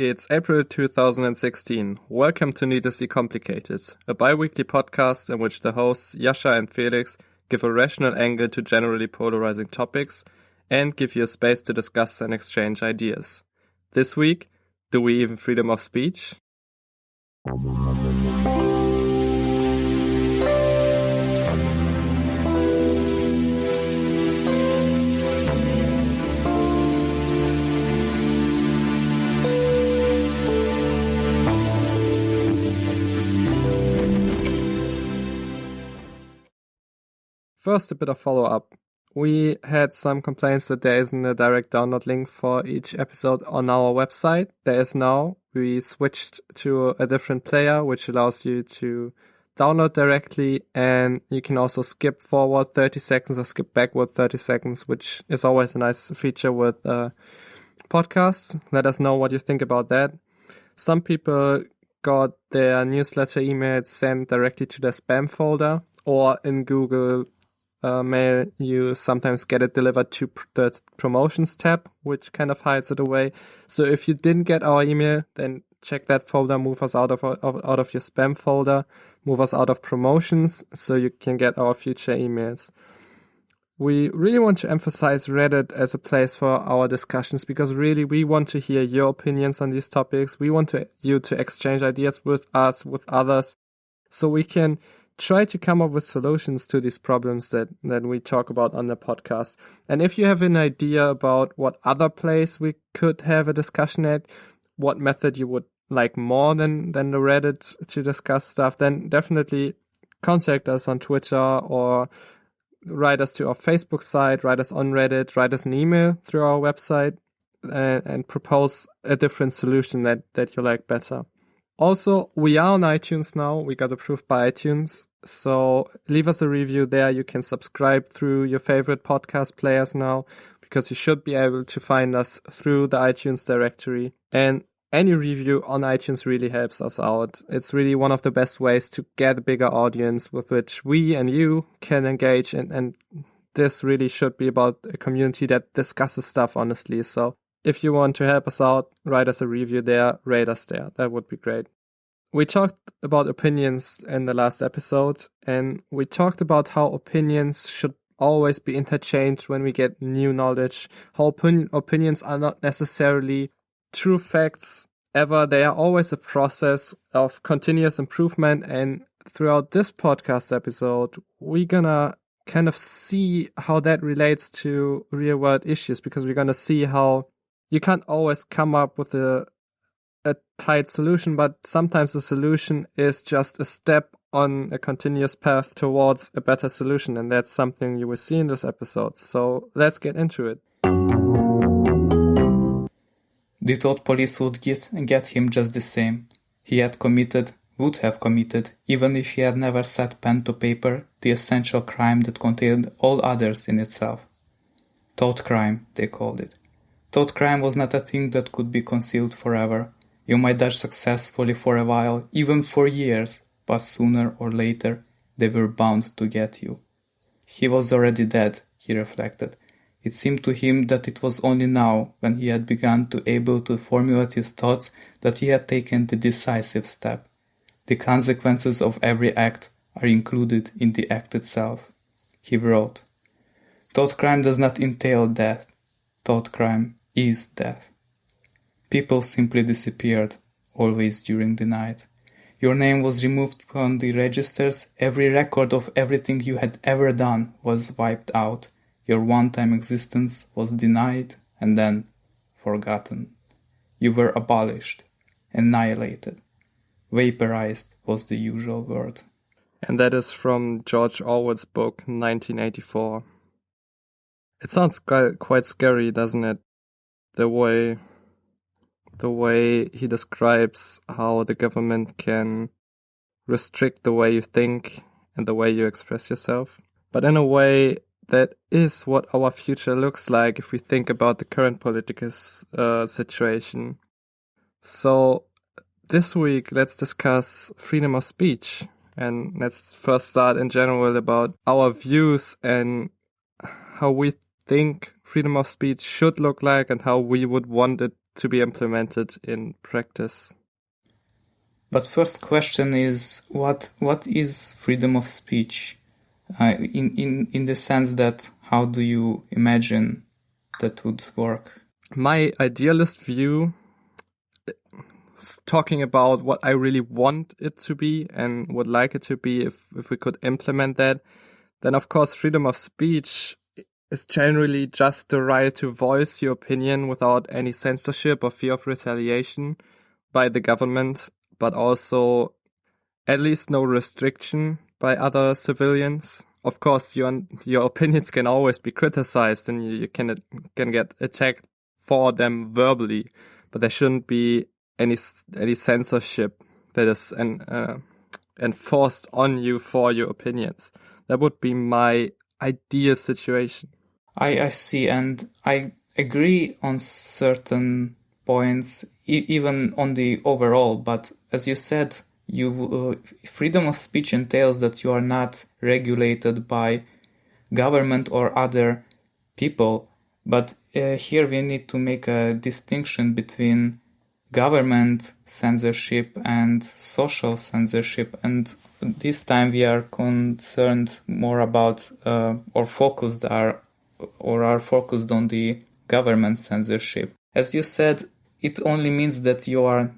It's April 2016. Welcome to Needlessly Complicated, a bi-weekly podcast in which the hosts Yasha and Felix give a rational angle to generally polarizing topics and give you a space to discuss and exchange ideas. This week, do we even freedom of speech? First, a bit of follow-up. We had some complaints that there isn't a direct download link for each episode on our website. There is now. We switched to a different player, which allows you to download directly, and you can also skip forward 30 seconds or skip backward 30 seconds, which is always a nice feature with podcasts. Let us know what you think about that. Some people got their newsletter emails sent directly to their spam folder, or in Google Mail, you sometimes get it delivered to the promotions tab, which kind of hides it away. So if you didn't get our email, then check that folder, move us out of your spam folder, move us out of promotions, so you can get our future emails. We really want to emphasize Reddit as a place for our discussions, because really we want to hear your opinions on these topics. We want you to exchange ideas with us, with others, so we can try to come up with solutions to these problems that we talk about on the podcast. And if you have an idea about what other place we could have a discussion at, what method you would like more than the Reddit to discuss stuff, then definitely contact us on Twitter or write us to our Facebook site, write us on Reddit, write us an email through our website and propose a different solution that you like better. Also, we are on iTunes now. We got approved by iTunes. So leave us a review there. You can subscribe through your favorite podcast players now, because you should be able to find us through the iTunes directory. And any review on iTunes really helps us out. It's really one of the best ways to get a bigger audience with which we and you can engage. And this really should be about a community that discusses stuff honestly. So if you want to help us out, write us a review there, rate us there. That would be great. We talked about opinions in the last episode, and we talked about how opinions should always be interchanged when we get new knowledge, how opinions are not necessarily true facts ever. They are always a process of continuous improvement, and throughout this podcast episode, we're gonna kind of see how that relates to real-world issues, because we're gonna see how you can't always come up with a tight solution, but sometimes the solution is just a step on a continuous path towards a better solution, and that's something you will see in this episode. So let's get into it. The thought police would get him just the same. He would have committed, even if he had never set pen to paper, the essential crime that contained all others in itself. Thoughtcrime, they called it. Thoughtcrime was not a thing that could be concealed forever. You might dodge successfully for a while, even for years, but sooner or later they were bound to get you. He was already dead, he reflected. It seemed to him that it was only now, when he had begun to able to formulate his thoughts, that he had taken the decisive step. The consequences of every act are included in the act itself. He wrote, "Thoughtcrime does not entail death. Thoughtcrime is death. People simply disappeared, always during the night. Your name was removed from the registers, every record of everything you had ever done was wiped out, your one-time existence was denied and then forgotten. You were abolished, annihilated. Vaporized was the usual word." And that is from George Orwell's book 1984. It sounds quite scary, doesn't it? The way he describes how the government can restrict the way you think and the way you express yourself. But in a way, that is what our future looks like if we think about the current political situation. So this week, let's discuss freedom of speech. And let's first start in general about our views and how we think freedom of speech should look like and how we would want it to be implemented in practice. But first question is, what is freedom of speech? In the sense that, how do you imagine that would work? My idealist view, talking about what I really want it to be and would like it to be, if we could implement that, then of course freedom of speech is generally just the right to voice your opinion without any censorship or fear of retaliation by the government, but also at least no restriction by other civilians. Of course, your opinions can always be criticized and you can get attacked for them verbally, but there shouldn't be any censorship that is enforced on you for your opinions. That would be my ideal situation. I see, and I agree on certain points, even on the overall, but as you said, freedom of speech entails that you are not regulated by government or other people, but here we need to make a distinction between government censorship and social censorship, and this time we are concerned more about or are focused on the government censorship. As you said, it only means that your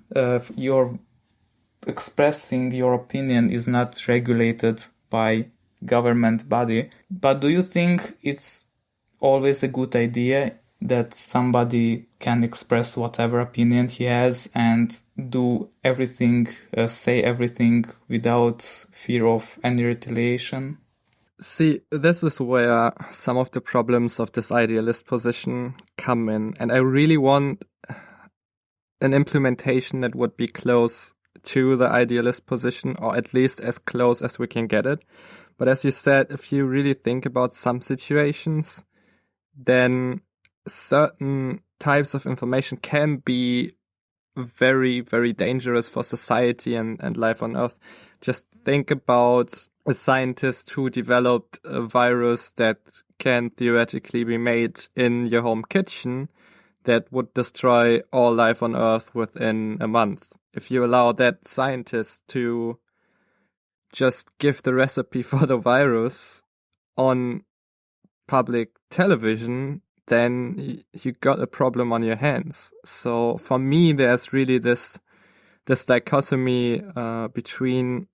expressing your opinion is not regulated by government body. But do you think it's always a good idea that somebody can express whatever opinion he has and do everything, say everything without fear of any retaliation? See, this is where some of the problems of this idealist position come in. And I really want an implementation that would be close to the idealist position, or at least as close as we can get it. But as you said, if you really think about some situations, then certain types of information can be very, very dangerous for society and life on Earth. Just think about a scientist who developed a virus that can theoretically be made in your home kitchen that would destroy all life on Earth within a month. If you allow that scientist to just give the recipe for the virus on public television, then you got a problem on your hands. So for me, there's really this dichotomy between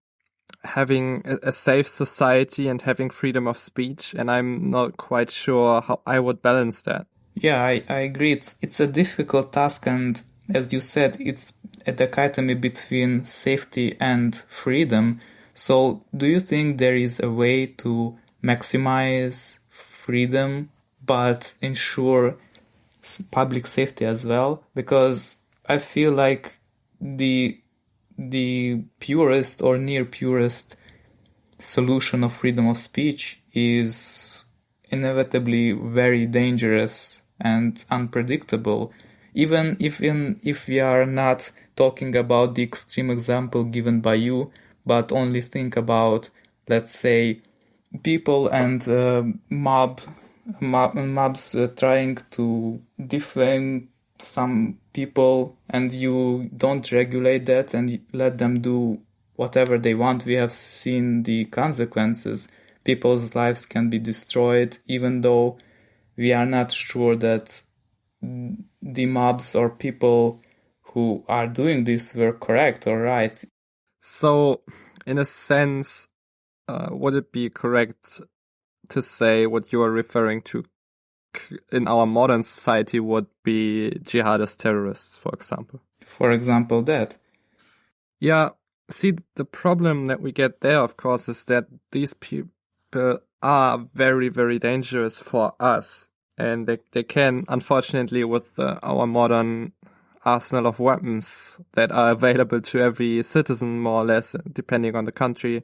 having a safe society and having freedom of speech, and I'm not quite sure how I would balance that. Yeah, I agree. It's a difficult task, and as you said, it's a dichotomy between safety and freedom. So do you think there is a way to maximize freedom but ensure public safety as well? Because I feel like the purest or near purest solution of freedom of speech is inevitably very dangerous and unpredictable. Even if we are not talking about the extreme example given by you, but only think about, let's say, people and mobs trying to defame some people, and you don't regulate that and let them do whatever they want. We have seen the consequences. People's lives can be destroyed, even though we are not sure that the mobs or people who are doing this were correct or right. So, in a sense, would it be correct to say what you are referring to in our modern society would be jihadist terrorists, for example? For example, that. Yeah, see, the problem that we get there, of course, is that these people are very, very dangerous for us. And they can, unfortunately, with our modern arsenal of weapons that are available to every citizen, more or less, depending on the country,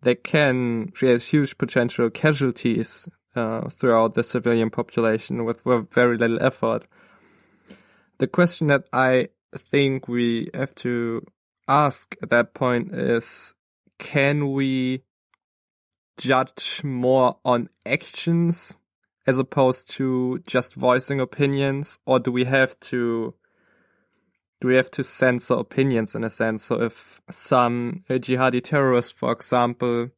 they can create huge potential casualties throughout the civilian population with very little effort. The question that I think we have to ask at that point is, can we judge more on actions as opposed to just voicing opinions, or do we have to do we have to censor opinions in a sense? So if some jihadi terrorist, for example,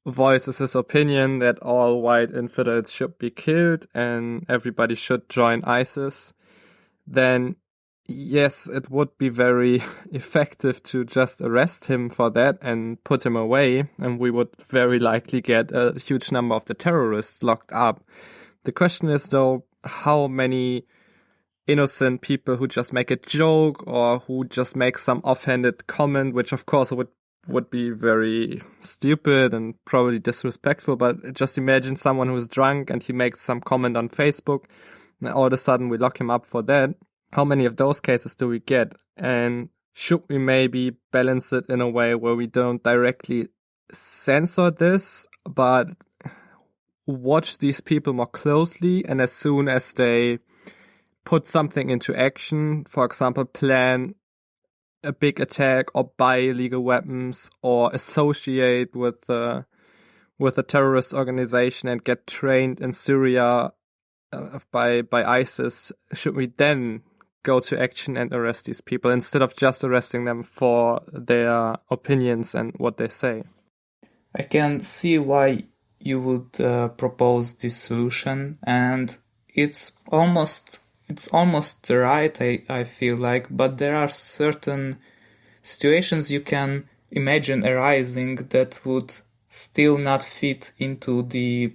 voices his opinion that all white infidels should be killed and everybody should join ISIS, then yes, it would be very effective to just arrest him for that and put him away, and we would very likely get a huge number of the terrorists locked up. The question is, though, how many innocent people who just make a joke or who just make some offhanded comment, which of course would be very stupid and probably disrespectful, but just imagine someone who's drunk and he makes some comment on Facebook and all of a sudden we lock him up for that. How many of those cases do we get? And should we maybe balance it in a way where we don't directly censor this, but watch these people more closely, and as soon as they put something into action, for example, plan a big attack or buy illegal weapons or associate with a terrorist organization and get trained in Syria by ISIS, should we then go to action and arrest these people instead of just arresting them for their opinions and what they say? I can see why you would propose this solution, and it's almost right, I feel like, but there are certain situations you can imagine arising that would still not fit into the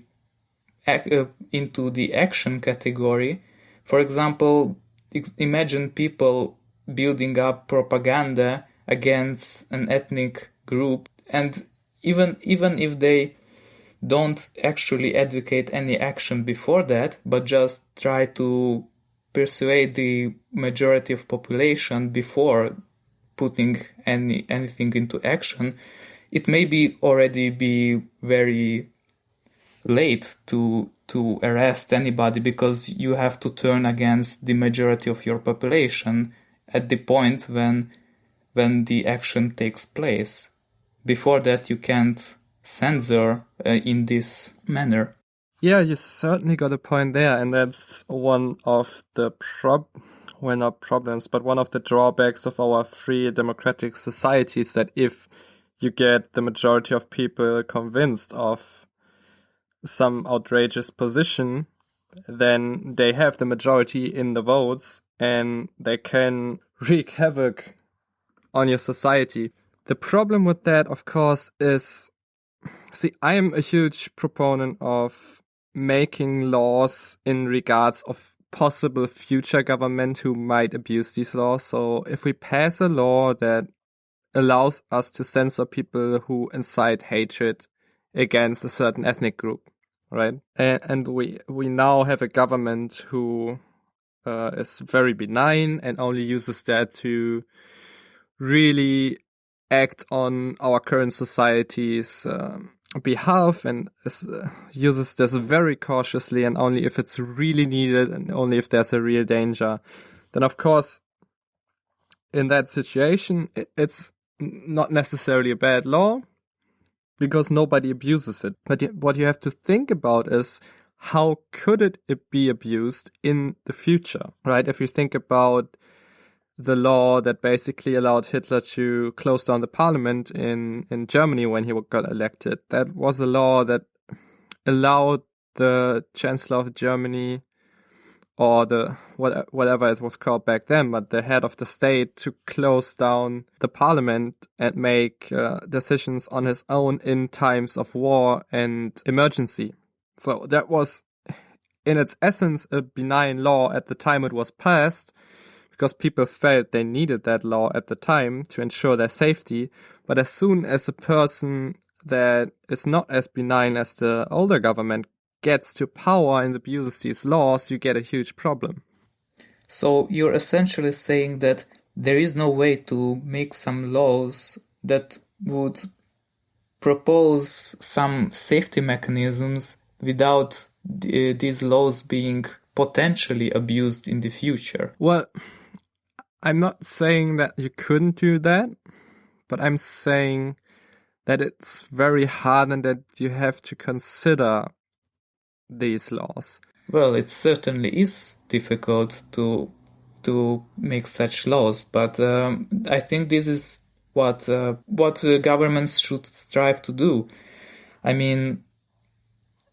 action category. For example, imagine people building up propaganda against an ethnic group, and even if they don't actually advocate any action before that, but just try to persuade the majority of population before putting anything into action, it may already be very late to arrest anybody, because you have to turn against the majority of your population at the point when the action takes place. Before that, you can't censor in this manner. Yeah, you certainly got a point there, and that's one of the not problems, but one of the drawbacks of our free democratic societies, that if you get the majority of people convinced of some outrageous position, then they have the majority in the votes and they can wreak havoc on your society. The problem with that, of course, is, I am a huge proponent of making laws in regards of possible future government who might abuse these laws. So if we pass a law that allows us to censor people who incite hatred against a certain ethnic group, right? And we now have a government who is very benign and only uses that to really act on our current society's behalf, and uses this very cautiously and only if it's really needed and only if there's a real danger, then of course in that situation it's not necessarily a bad law because nobody abuses it. But what you have to think about is, how could it be abused in the future, right? If you think about the law that basically allowed Hitler to close down the parliament in Germany when he got elected, that was a law that allowed the Chancellor of Germany, or the whatever it was called back then, but the head of the state, to close down the parliament and make decisions on his own in times of war and emergency. So that was, in its essence, a benign law at the time it was passed, because people felt they needed that law at the time to ensure their safety. But as soon as a person that is not as benign as the older government gets to power and abuses these laws, you get a huge problem. So you're essentially saying that there is no way to make some laws that would propose some safety mechanisms without these laws being potentially abused in the future. Well, I'm not saying that you couldn't do that, but I'm saying that it's very hard and that you have to consider these laws. Well, it certainly is difficult to to make such laws. But I think this is what governments should strive to do. I mean,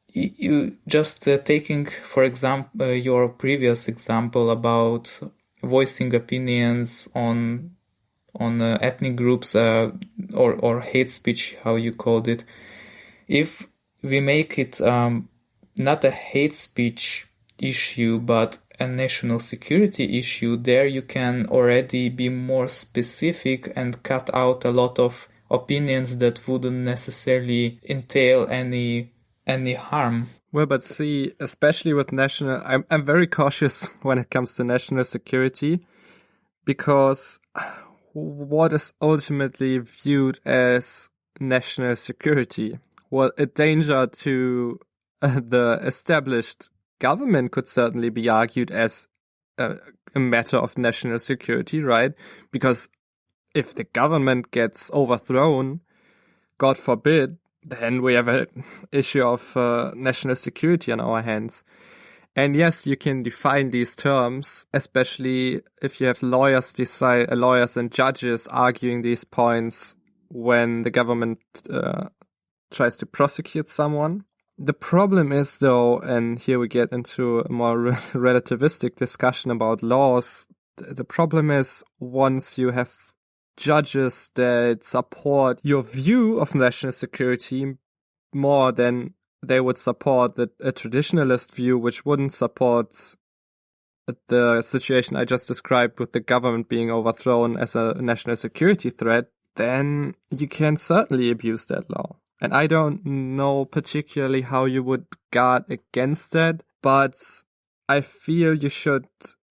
you just taking, for example, your previous example about voicing opinions on ethnic groups or hate speech, how you called it. If we make it not a hate speech issue, but a national security issue, there you can already be more specific and cut out a lot of opinions that wouldn't necessarily entail any harm. Well, but see, especially with I'm very cautious when it comes to national security, because what is ultimately viewed as national security? Well, a danger to the established government could certainly be argued as a matter of national security, right? Because if the government gets overthrown, God forbid, then we have an issue of national security on our hands. And yes, you can define these terms, especially if you have lawyers and judges arguing these points when the government tries to prosecute someone. The problem is, though, and here we get into a more relativistic discussion about laws, the problem is once you have judges that support your view of national security more than they would support a traditionalist view, which wouldn't support the situation I just described with the government being overthrown as a national security threat, then you can certainly abuse that law. And I don't know particularly how you would guard against that, but I feel you should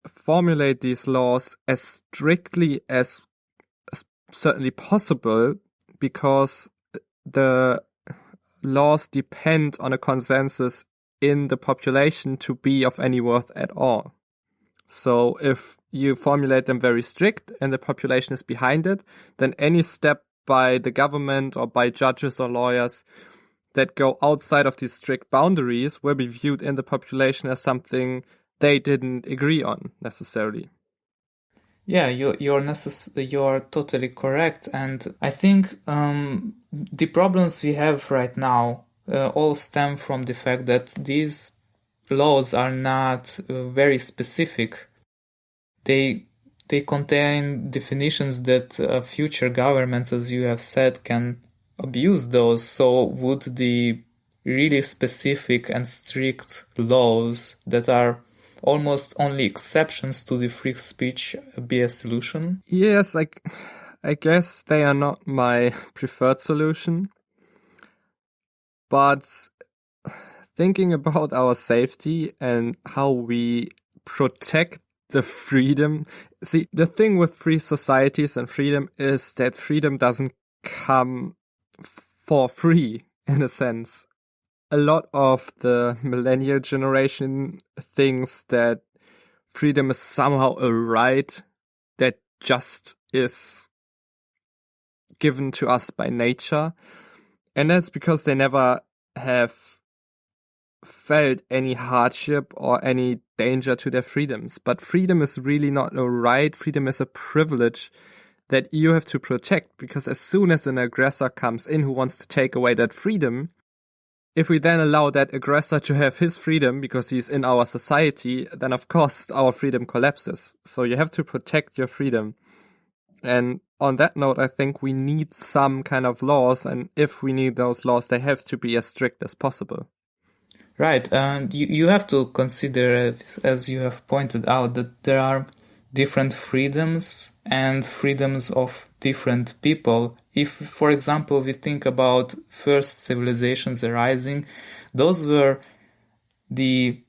formulate these laws as strictly as certainly possible, because the laws depend on a consensus in the population to be of any worth at all. So if you formulate them very strict and the population is behind it, then any step by the government or by judges or lawyers that go outside of these strict boundaries will be viewed in the population as something they didn't agree on necessarily. Yeah, you're totally correct, and I think the problems we have right now all stem from the fact that these laws are not very specific. They contain definitions that future governments, as you have said, can abuse those. So would the really specific and strict laws that are almost only exceptions to the free speech be a solution? Yes, I guess they are not my preferred solution. But thinking about our safety and how we protect the freedom. See, the thing with free societies and freedom is that freedom doesn't come for free, in a sense. A lot of the millennial generation thinks that freedom is somehow a right that just is given to us by nature. And that's because they never have felt any hardship or any danger to their freedoms. But freedom is really not a right. Freedom is a privilege that you have to protect, because as soon as an aggressor comes in who wants to take away that freedom, if we then allow that aggressor to have his freedom because he's in our society, then of course our freedom collapses. So you have to protect your freedom. And on that note, I think we need some kind of laws, and if we need those laws, they have to be as strict as possible. Right, and you have to consider, as you have pointed out, that there are different freedoms and freedoms of different people. If, for example, we think about first civilizations arising, those were the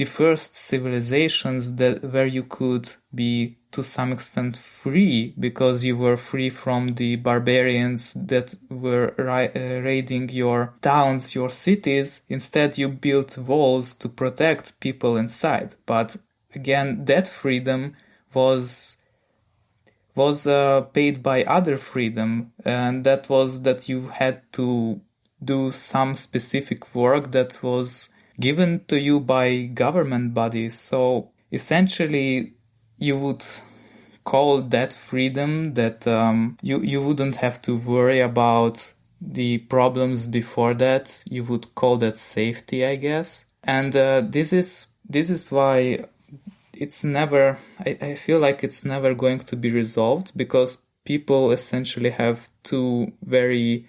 first civilizations where you could be to some extent free, because you were free from the barbarians that were raiding your towns, your cities. Instead, you built walls to protect people inside. But again, that freedom was paid by other freedom, and that was that you had to do some specific work that was given to you by government bodies. So essentially, you would call that freedom, that you wouldn't have to worry about the problems before that. You would call that safety, I guess. And this is why it's never, I feel like it's never going to be resolved, because people essentially have two very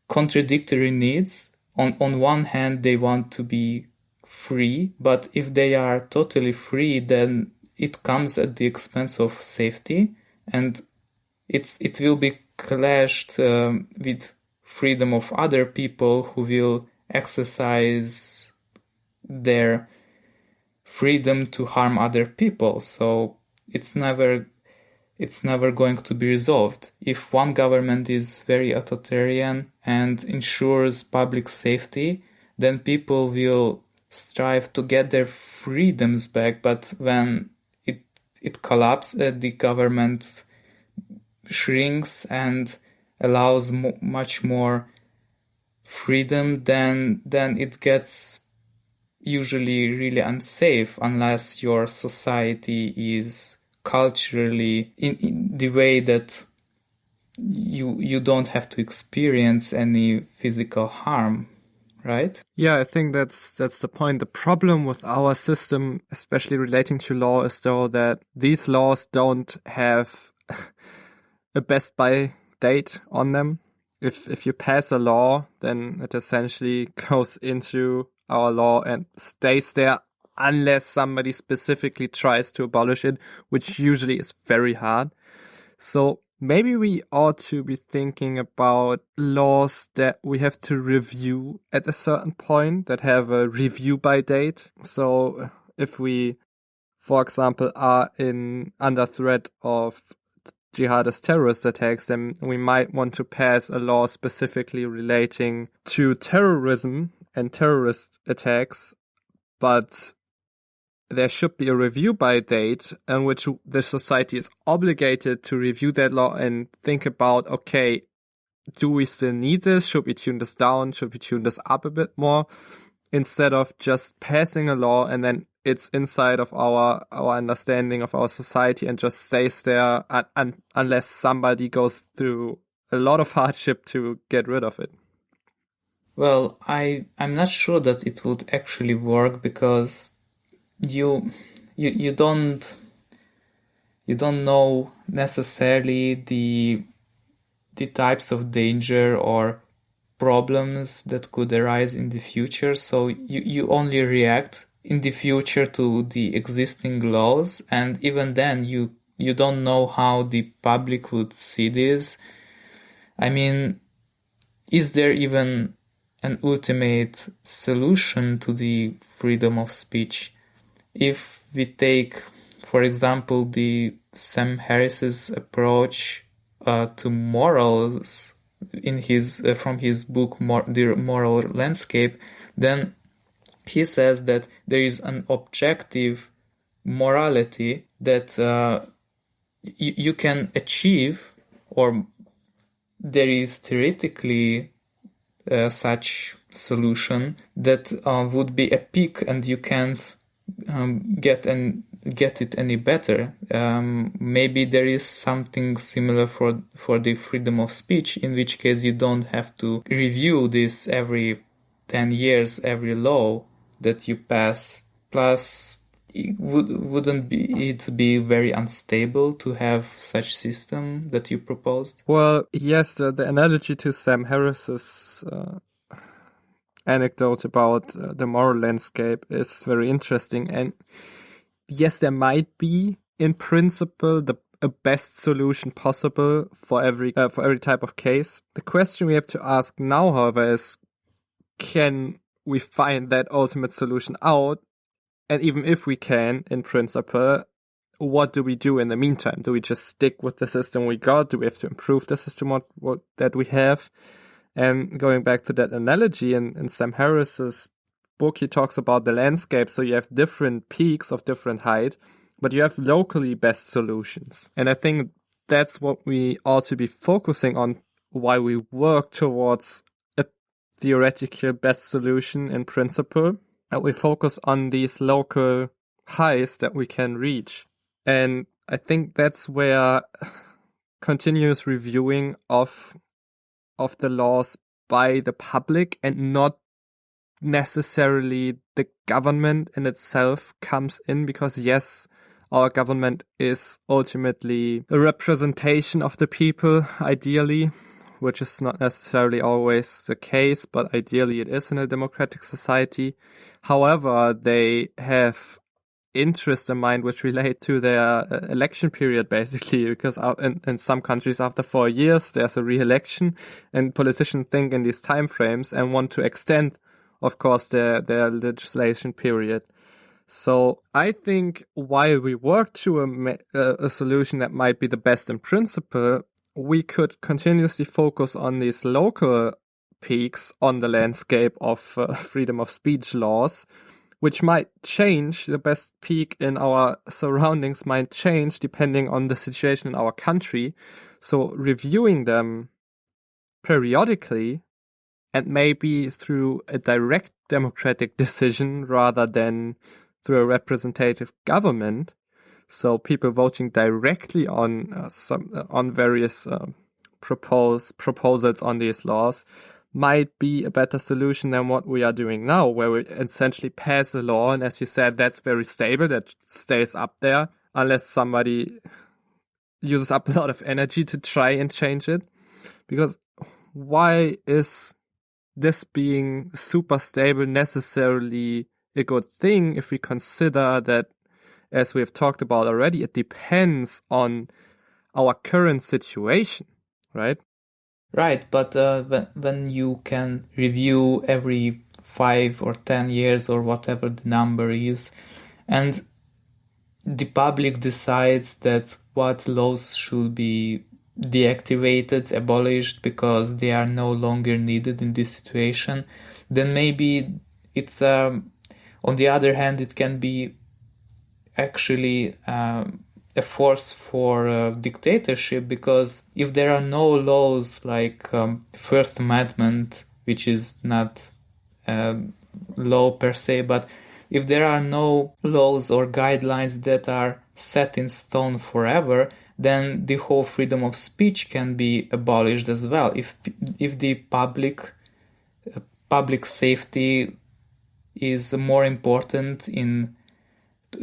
contradictory needs. On one hand, they want to be free, but if they are totally free, then it comes at the expense of safety, and it will be clashed with freedom of other people who will exercise their freedom to harm other people. So it's never going to be resolved. If one government is very authoritarian and ensures public safety, then people will strive to get their freedoms back. But when it collapses, the government shrinks and allows much more freedom, then it gets usually really unsafe, unless your society is culturally in the way that you don't have to experience any physical harm, right? Yeah, I think that's the point. The problem with our system, especially relating to law, is though that these laws don't have a best by date on them. If you pass a law, then it essentially goes into our law and stays there unless somebody specifically tries to abolish it, which usually is very hard. So maybe we ought to be thinking about laws that we have to review at a certain point, that have a review by date. So if we, for example, are under threat of jihadist terrorist attacks, then we might want to pass a law specifically relating to terrorism and terrorist attacks, but there should be a review by date in which the society is obligated to review that law and think about, okay, do we still need this? Should we tune this down? Should we tune this up a bit more? Instead of just passing a law and then it's inside of our understanding of our society and just stays there unless somebody goes through a lot of hardship to get rid of it. Well, I'm not sure that it would actually work, because you don't know necessarily the types of danger or problems that could arise in the future. So you only react in the future to the existing laws, and even then you don't know how the public would see this. I mean, is there even an ultimate solution to the freedom of speech? If we take, for example, the Sam Harris's approach to morals in from his book The Moral Landscape, then he says that there is an objective morality that you can achieve, or there is theoretically such solution that would be a peak, and you can't get it any better. Maybe there is something similar for the freedom of speech, in which case you don't have to review this every 10 years, every law that you pass. Plus, wouldn't it be very unstable to have such system that you proposed? Well, yes, the analogy to Sam Harris's anecdote about the moral landscape is very interesting. And yes, there might be, in principle, a best solution possible for every type of case. The question we have to ask now, however, is, can we find that ultimate solution out? And even if we can, in principle, what do we do in the meantime? Do we just stick with the system we got? Do we have to improve the system that we have? And going back to that analogy in Sam Harris's book, he talks about the landscape. So you have different peaks of different height, but you have locally best solutions. And I think that's what we ought to be focusing on while we work towards a theoretical best solution in principle. And we focus on these local highs that we can reach. And I think that's where continuous reviewing of the laws by the public and not necessarily the government in itself comes in, because yes, our government is ultimately a representation of the people, ideally, which is not necessarily always the case, but ideally it is in a democratic society. However, they have interest in mind which relate to their election period, basically, because in some countries after 4 years there's a re-election, and politicians think in these time frames and want to extend, of course, their legislation period. So I think while we work to a solution that might be the best in principle, we could continuously focus on these local peaks on the landscape of freedom of speech laws, which might change. The best peak in our surroundings might change depending on the situation in our country. So reviewing them periodically, and maybe through a direct democratic decision rather than through a representative government, so people voting directly on various proposals on these laws, might be a better solution than what we are doing now, where we essentially pass a law, and as you said, that's very stable, that stays up there, unless somebody uses up a lot of energy to try and change it. Because why is this being super stable necessarily a good thing if we consider that, as we have talked about already, it depends on our current situation, right? Right, but when you can review every 5 or 10 years or whatever the number is, and the public decides that what laws should be deactivated, abolished, because they are no longer needed in this situation, then maybe it's, on the other hand, it can be actually a force for dictatorship, because if there are no laws like First Amendment, which is not law per se, but if there are no laws or guidelines that are set in stone forever, then the whole freedom of speech can be abolished as well. If the public safety is more important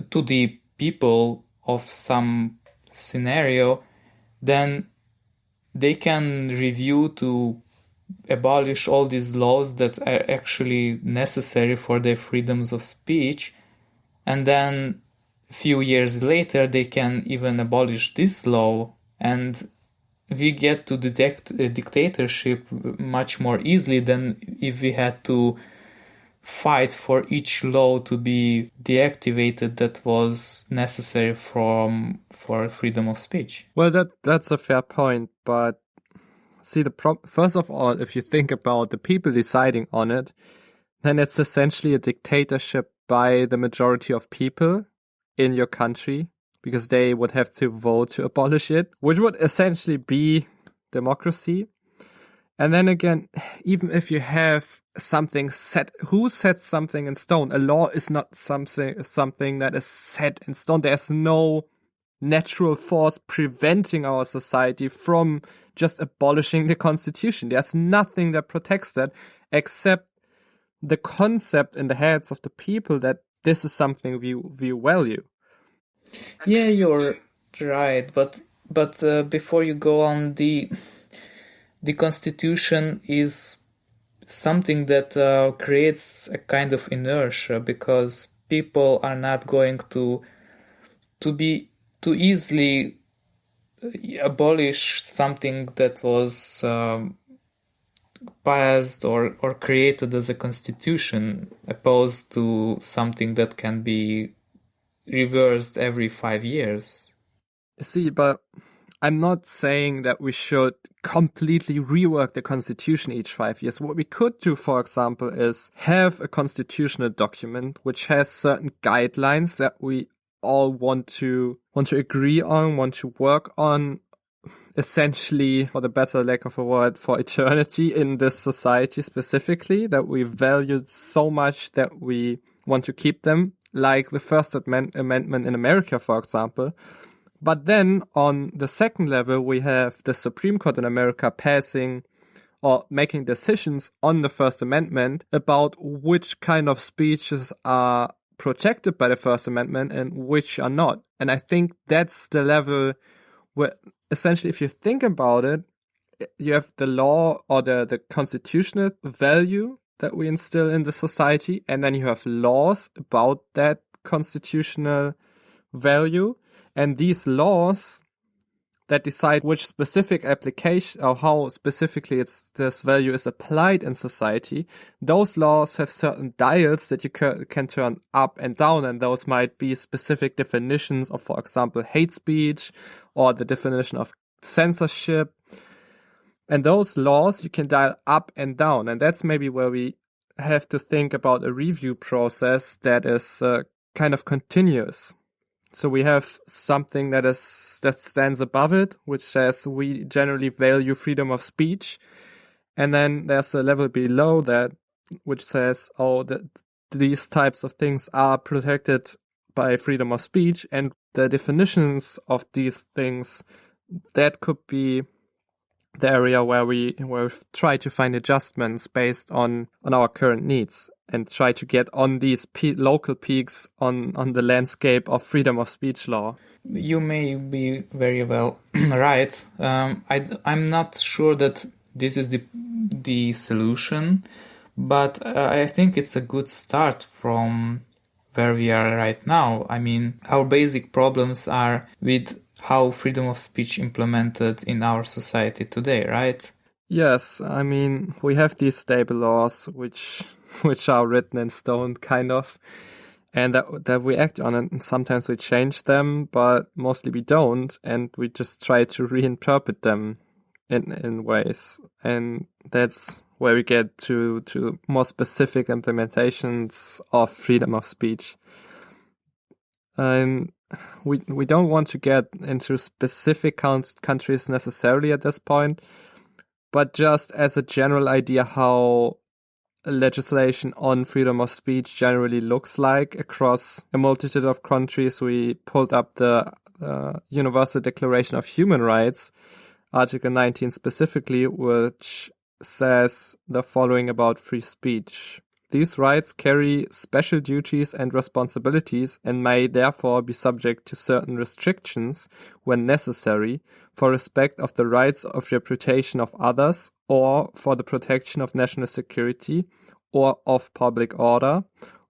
to the people of some scenario, then they can review to abolish all these laws that are actually necessary for their freedoms of speech, and then a few years later they can even abolish this law, and we get to detect a dictatorship much more easily than if we had to fight for each law to be deactivated that was necessary for freedom of speech. Well, that's a fair point, but see, first of all, if you think about the people deciding on it, then it's essentially a dictatorship by the majority of people in your country, because they would have to vote to abolish it, which would essentially be democracy. And then again, even if you have something set, who sets something in stone? A law is not something that is set in stone. There's no natural force preventing our society from just abolishing the Constitution. There's nothing that protects that except the concept in the heads of the people that this is something we value. Yeah, you're right, but before you go on, the Constitution is something that creates a kind of inertia, because people are not going to easily abolish something that was passed or created as a constitution, opposed to something that can be reversed every 5 years. See, but I'm not saying that we should completely rework the constitution each 5 years. What we could do, for example, is have a constitutional document which has certain guidelines that we all want to agree on, want to work on, essentially, for the better lack of a word, for eternity in this society specifically, that we value so much that we want to keep them like the First Amendment in America, for example. But then on the second level, we have the Supreme Court in America passing or making decisions on the First Amendment about which kind of speeches are protected by the First Amendment and which are not. And I think that's the level where essentially, if you think about it, you have the law or the constitutional value that we instill in the society, and then you have laws about that constitutional value. And these laws that decide which specific application or how specifically this value is applied in society, those laws have certain dials that you can turn up and down, and those might be specific definitions of, for example, hate speech or the definition of censorship. And those laws you can dial up and down, and that's maybe where we have to think about a review process that is kind of continuous. So we have something that stands above it, which says we generally value freedom of speech. And then there's a level below that, which says, these types of things are protected by freedom of speech. And the definitions of these things, that could be the area where we try to find adjustments based on our current needs and try to get on these local peaks on the landscape of freedom of speech law. You may be very well right. I'm not sure that this is the solution, but I think it's a good start from where we are right now. I mean, our basic problems are with how freedom of speech implemented in our society today, right? Yes, I mean, we have these stable laws which are written in stone, kind of, and that we act on it. And sometimes we change them, but mostly we don't, and we just try to reinterpret them in ways. And that's where we get to more specific implementations of freedom of speech. And we don't want to get into specific countries necessarily at this point, but just as a general idea how legislation on freedom of speech generally looks like across a multitude of countries. We pulled up the Universal Declaration of Human Rights, Article 19 specifically, which says the following about free speech. These rights carry special duties and responsibilities and may therefore be subject to certain restrictions when necessary for respect of the rights of reputation of others or for the protection of national security or of public order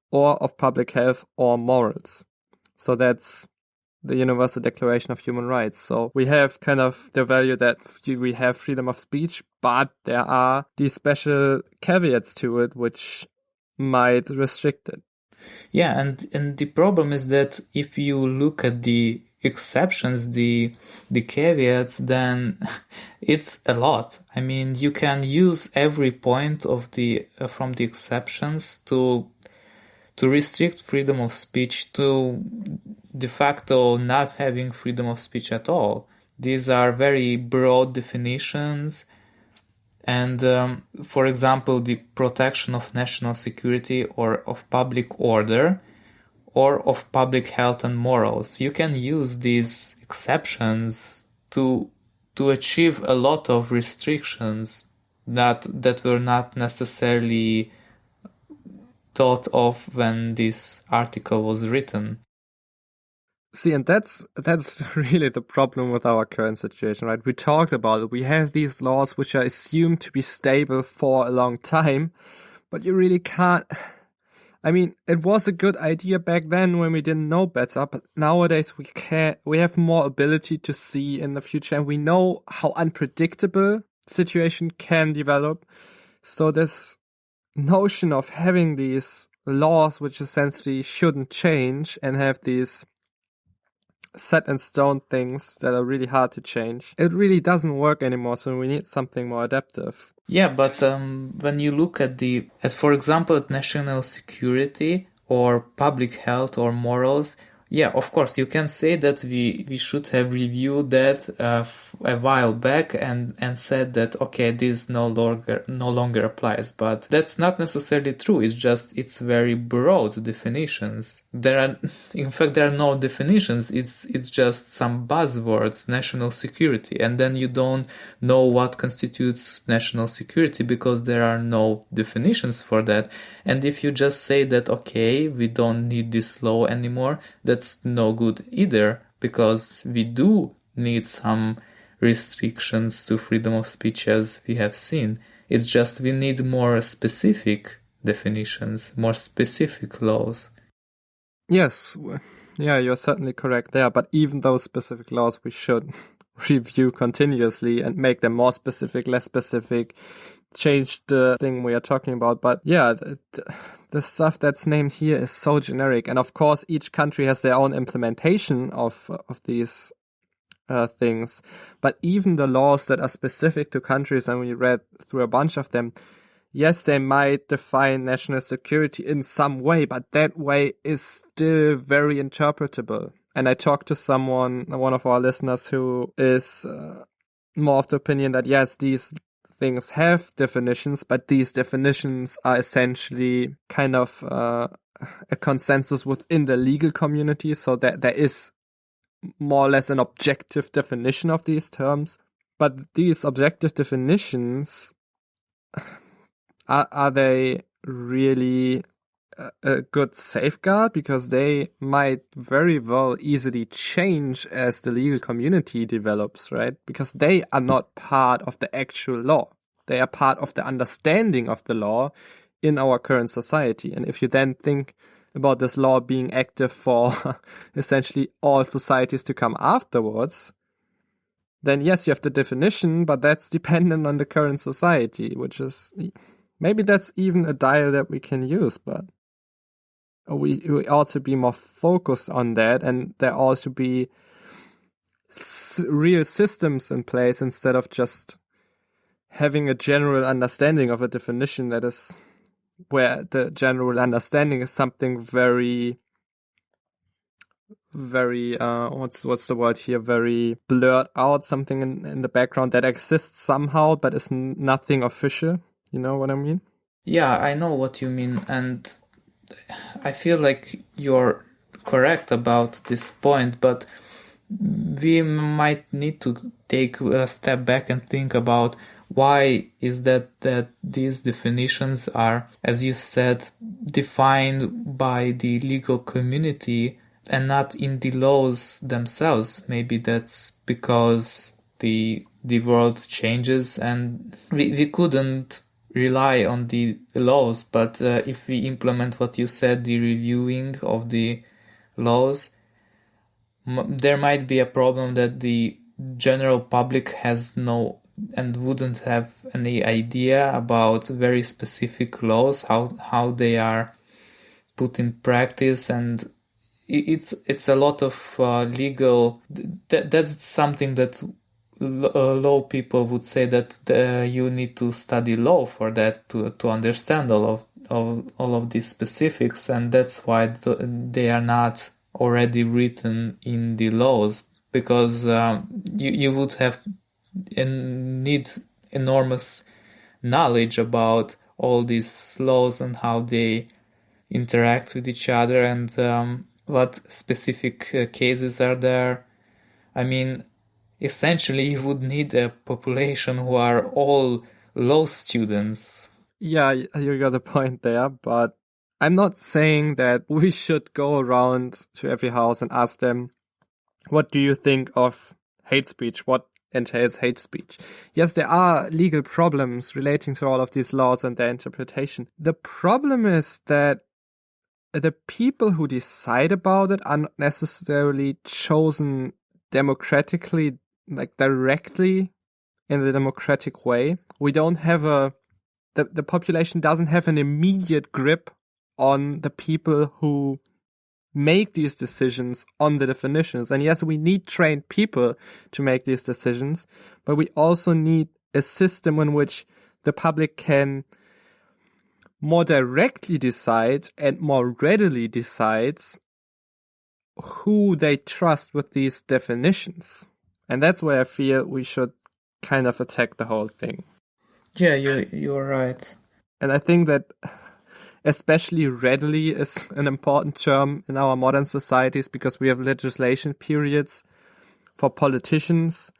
or of public health or morals. So that's the Universal Declaration of Human Rights. So we have kind of the value that we have freedom of speech, but there are these special caveats to it which might restrict it. Yeah, and the problem is that if you look at the exceptions, the caveats, then it's a lot. I mean, you can use every point of the from the exceptions to restrict freedom of speech to de facto not having freedom of speech at all. These are very broad definitions. And for example, the protection of national security or of public order or of public health and morals. You can use these exceptions to achieve a lot of restrictions that were not necessarily thought of when this article was written. See, and that's really the problem with our current situation, right? We talked about it. We have these laws which are assumed to be stable for a long time, but you really can't. I mean, it was a good idea back then when we didn't know better, but nowadays we have more ability to see in the future, and we know how unpredictable situation can develop. So this notion of having these laws which essentially shouldn't change and have these set in stone things that are really hard to change, it really doesn't work anymore. So we need something more adaptive. Yeah, but when you look at for example, at national security or public health or morals, yeah, of course, you can say that we should have reviewed that a while back and said that, okay, this no longer applies. But that's not necessarily true. It's very broad definitions. in fact, there are no definitions. It's just some buzzwords, national security, and then you don't know what constitutes national security because there are no definitions for that. And if you just say that, okay, we don't need this law anymore, that's no good either, because we do need some restrictions to freedom of speech, as we have seen. It's just we need more specific definitions, more specific laws. Yes, yeah, you're certainly correct there. But even those specific laws, we should review continuously and make them more specific, less specific, change the thing we are talking about. But yeah, the stuff that's named here is so generic. And of course, each country has their own implementation of these things. But even the laws that are specific to countries, and we read through a bunch of them, yes, they might define national security in some way, but that way is still very interpretable. And I talked to someone, one of our listeners, who is more of the opinion that yes, these things have definitions, but these definitions are essentially kind of a consensus within the legal community, so that there is more or less an objective definition of these terms. But these objective definitions, are they really a good safeguard? Because they might very well easily change as the legal community develops, right? Because they are not part of the actual law. They are part of the understanding of the law in our current society. And if you then think about this law being active for essentially all societies to come afterwards, then yes, you have the definition, but that's dependent on the current society, which is... Maybe that's even a dial that we can use, but we ought to be more focused on that, and there ought to be real systems in place instead of just having a general understanding of a definition that is where the general understanding is something very, very, what's the word here? Very blurred out, something in the background that exists somehow, but is nothing official. You know what I mean? Yeah, I know what you mean, and I feel like you're correct about this point, but we might need to take a step back and think about why is that these definitions are, as you said, defined by the legal community and not in the laws themselves. Maybe that's because the world changes and we couldn't rely on the laws, but if we implement what you said, the reviewing of the laws, there might be a problem that the general public has no and wouldn't have any idea about very specific laws, how they are put in practice, and it's a lot of legal. That's something that law people would say that you need to study law for that to understand all of these specifics, and that's why they are not already written in the laws, because you would have need enormous knowledge about all these laws and how they interact with each other and what specific cases are there. I mean, essentially you would need a population who are all law students. Yeah, you got a point there, but I'm not saying that we should go around to every house and ask them, what do you think of hate speech? What entails hate speech? Yes, there are legal problems relating to all of these laws and their interpretation. The problem is that the people who decide about it are not necessarily chosen democratically, like directly in the democratic way. We don't have the population doesn't have an immediate grip on the people who make these decisions on the definitions. And yes, we need trained people to make these decisions, but we also need a system in which the public can more directly decide and more readily decides who they trust with these definitions. And that's where I feel we should kind of attack the whole thing. Yeah, you're right. And I think that especially readily is an important term in our modern societies because we have legislation periods for politicians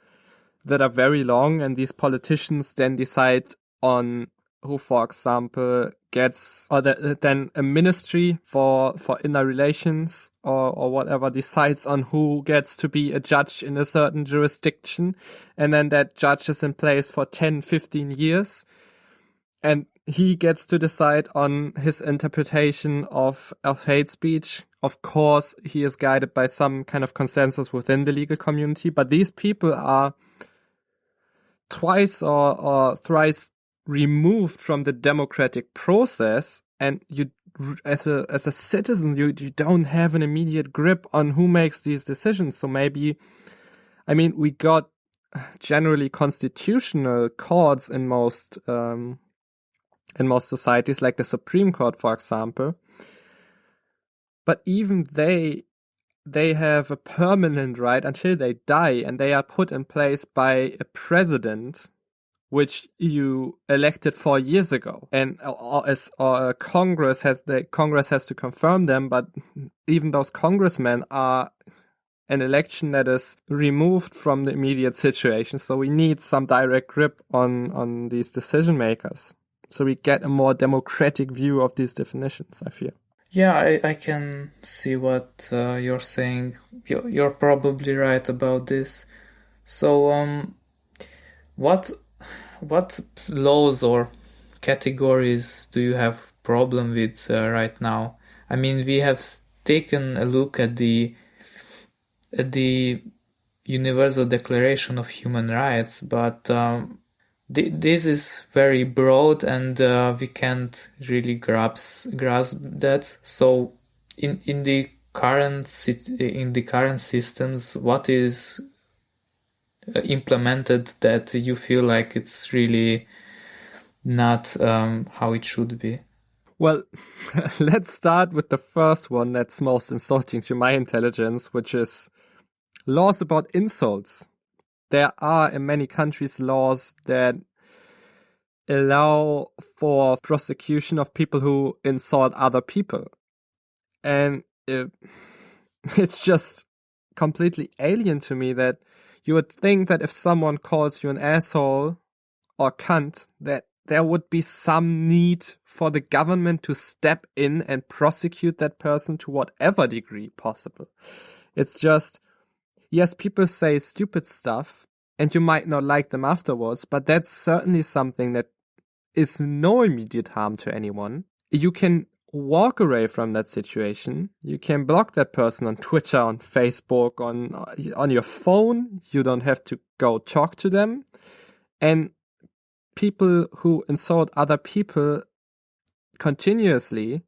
that are very long, and these politicians then decide on who, for example, gets, or then a ministry for inner relations or whatever decides on who gets to be a judge in a certain jurisdiction, and then that judge is in place for 10, 15 years, and he gets to decide on his interpretation of hate speech. Of course, he is guided by some kind of consensus within the legal community, but these people are twice or thrice removed from the democratic process, and you, as a citizen, you don't have an immediate grip on who makes these decisions. So maybe, I mean, we got generally constitutional courts in most societies, like the Supreme Court, for example, but even they have a permanent right until they die, and they are put in place by a president which you elected 4 years ago, and Congress has to confirm them. But even those congressmen are an election that is removed from the immediate situation. So we need some direct grip on these decision makers, so we get a more democratic view of these definitions, I feel. Yeah, I can see what you're saying. You're probably right about this. So, what laws or categories do you have problem with right now? I mean, we have taken a look at the Universal Declaration of Human Rights, but this is very broad, and we can't really grasp that. So, in the current systems, what is implemented that you feel like it's really not how it should be? Well, let's start with the first one that's most insulting to my intelligence, which is laws about insults. There are in many countries laws that allow for prosecution of people who insult other people. And it's just completely alien to me that you would think that if someone calls you an asshole or cunt, that there would be some need for the government to step in and prosecute that person to whatever degree possible. It's just, yes, people say stupid stuff, and you might not like them afterwards, but that's certainly something that is no immediate harm to anyone. You can walk away from that situation. You can block that person on Twitter, on Facebook, on your phone. You don't have to go talk to them. And people who insult other people continuously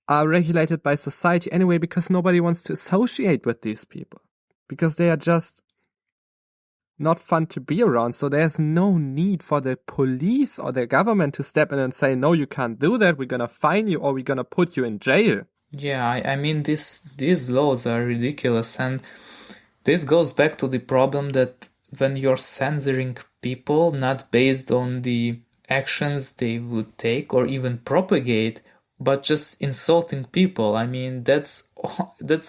are regulated by society anyway, because nobody wants to associate with these people, because they are just not fun to be around. So there's no need for the police or the government to step in and say, no, you can't do that, we're gonna fine you or we're gonna put you in jail. Yeah, I mean, these laws are ridiculous, and this goes back to the problem that when you're censoring people not based on the actions they would take or even propagate, but just insulting people, I mean, that's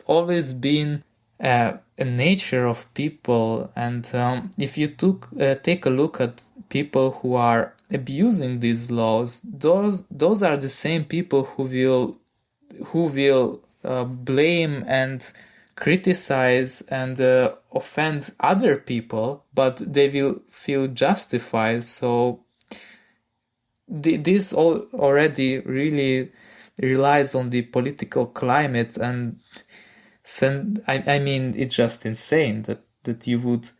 always been a nature of people. And if you take a look at people who are abusing these laws, those are the same people who will blame and criticize and offend other people, but they will feel justified. So this all already really relies on the political climate, and I mean, it's just insane that you would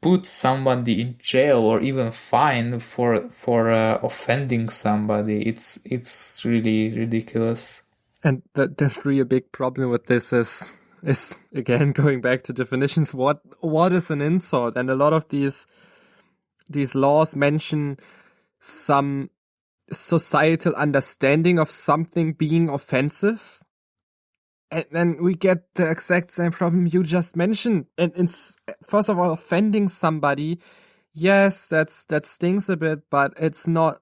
put somebody in jail or even fine for offending somebody. It's really ridiculous. And the really big problem with this is again going back to definitions. What is an insult? And a lot of these laws mention some societal understanding of something being offensive. And then we get the exact same problem you just mentioned. And it's, first of all, offending somebody, yes, that stings a bit, but it's not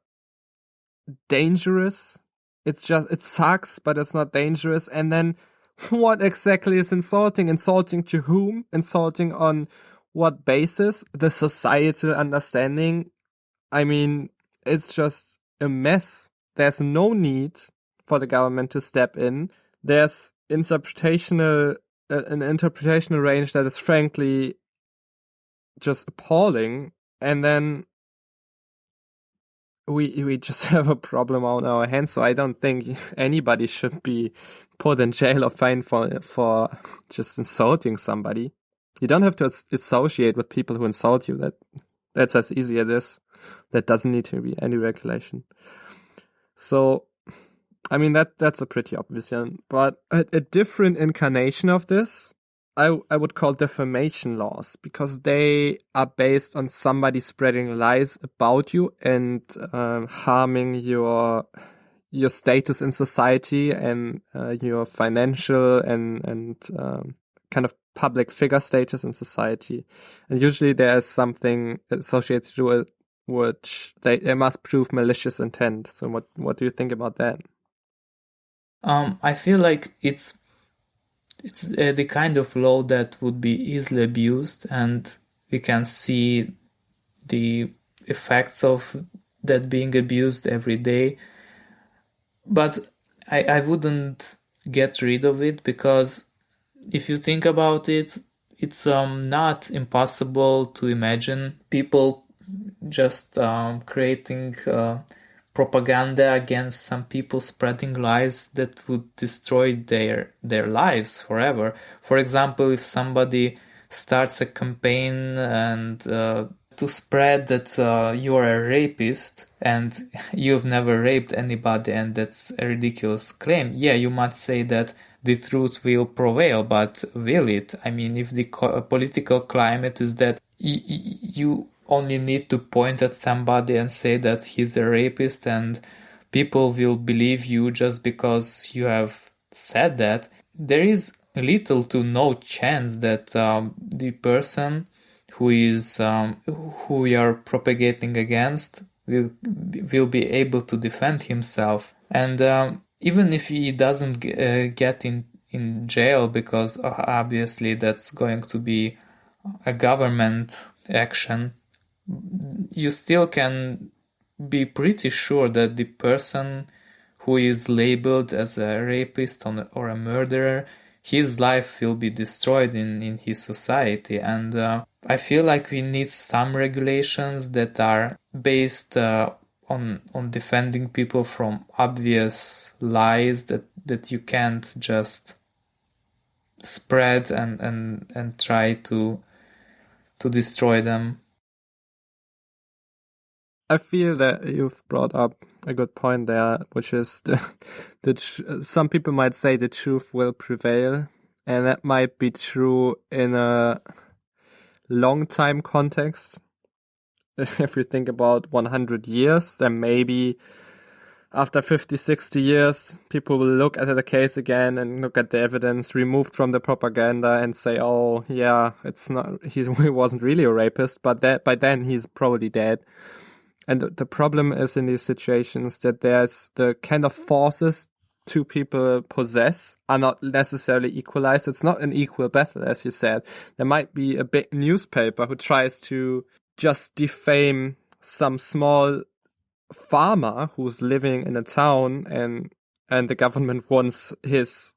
dangerous. It's just, it sucks, but it's not dangerous. And then what exactly is insulting? Insulting to whom? Insulting on what basis? The societal understanding? I mean, it's just a mess. There's no need for the government to step in. There's an interpretational range that is frankly just appalling. And then we just have a problem on our hands. So I don't think anybody should be put in jail or fined for just insulting somebody. You don't have to associate with people who insult you. That's as easy as this. That doesn't need to be any regulation. So, I mean, that's a pretty obvious one. But a different incarnation of this, I would call defamation laws, because they are based on somebody spreading lies about you and harming your status in society and your financial and kind of public figure status in society. And usually there is something associated with it, which they must prove malicious intent. So what do you think about that? I feel like it's the kind of law that would be easily abused, and we can see the effects of that being abused every day. But I wouldn't get rid of it, because if you think about it, it's not impossible to imagine people just creating propaganda against some people, spreading lies that would destroy their lives forever. For example, if somebody starts a campaign and to spread that you are a rapist and you've never raped anybody, and that's a ridiculous claim, yeah, you might say that the truth will prevail, but will it? I mean, if the political climate is that you only need to point at somebody and say that he's a rapist and people will believe you just because you have said that, there is little to no chance that the person who we are propagating against will be able to defend himself. And even if he doesn't get in jail, because obviously that's going to be a government action, you still can be pretty sure that the person who is labeled as a rapist or a murderer, his life will be destroyed in his society. And I feel like we need some regulations that are based on defending people from obvious lies that you can't just spread and try to destroy them. I feel that you've brought up a good point there, which is some people might say the truth will prevail, and that might be true in a long time context. If you think about 100 years, then maybe after 50, 60 years, people will look at the case again and look at the evidence removed from the propaganda and say, oh, yeah, he wasn't really a rapist, but by then he's probably dead. And the problem is in these situations that there's the kind of forces two people possess are not necessarily equalized. It's not an equal battle, as you said. There might be a big newspaper who tries to just defame some small farmer who's living in a town, and the government wants his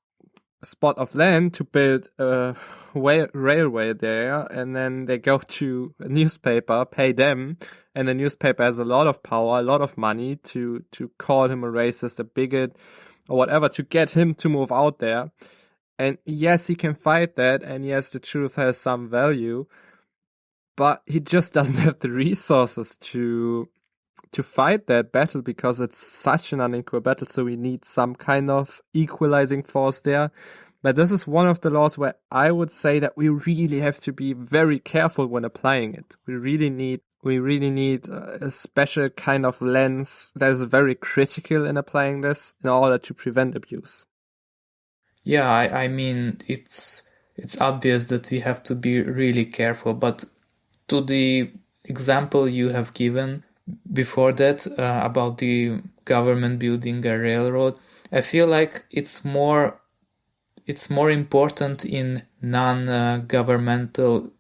spot of land to build a railway there, and then they go to a newspaper, pay them, and the newspaper has a lot of power, a lot of money to call him a racist, a bigot, or whatever, to get him to move out there. And yes, he can fight that, and yes, the truth has some value, but he just doesn't have the resources to fight that battle, because it's such an unequal battle. So we need some kind of equalizing force there. But this is one of the laws where I would say that we really have to be very careful when applying it. We really need a special kind of lens that is very critical in applying this in order to prevent abuse. Yeah, I mean, it's obvious that we have to be really careful, but to the example you have given before that about the government building a railroad. I feel like it's more important in non-governmental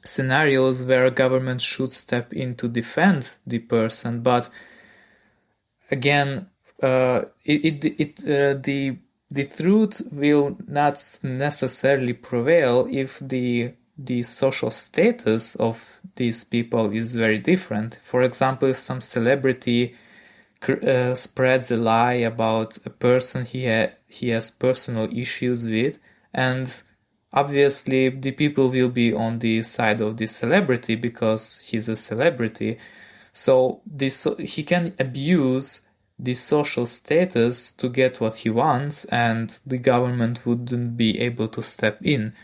scenarios where government should step in to defend the person. But again, the truth will not necessarily prevail if the social status of these people is very different. For example, if some celebrity spreads a lie about a person he has personal issues with, and obviously the people will be on the side of the celebrity because he's a celebrity. So he can abuse the social status to get what he wants, and the government wouldn't be able to step in.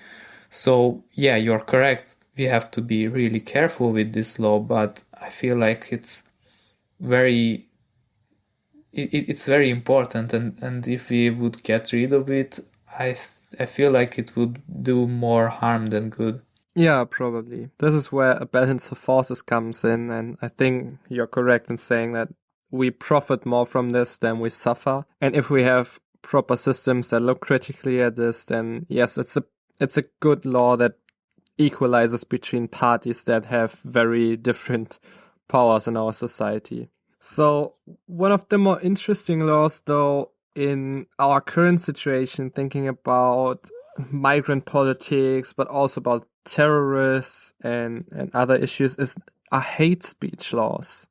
So yeah, you're correct. We have to be really careful with this law, but I feel like it's very important, and if we would get rid of it, I feel like it would do more harm than good. Yeah, probably. This is where a balance of forces comes in, and I think you're correct in saying that we profit more from this than we suffer. And if we have proper systems that look critically at this, then yes, it's a good law that equalizes between parties that have very different powers in our society. So one of the more interesting laws, though, in our current situation, thinking about migrant politics, but also about terrorists and other issues, are hate speech laws.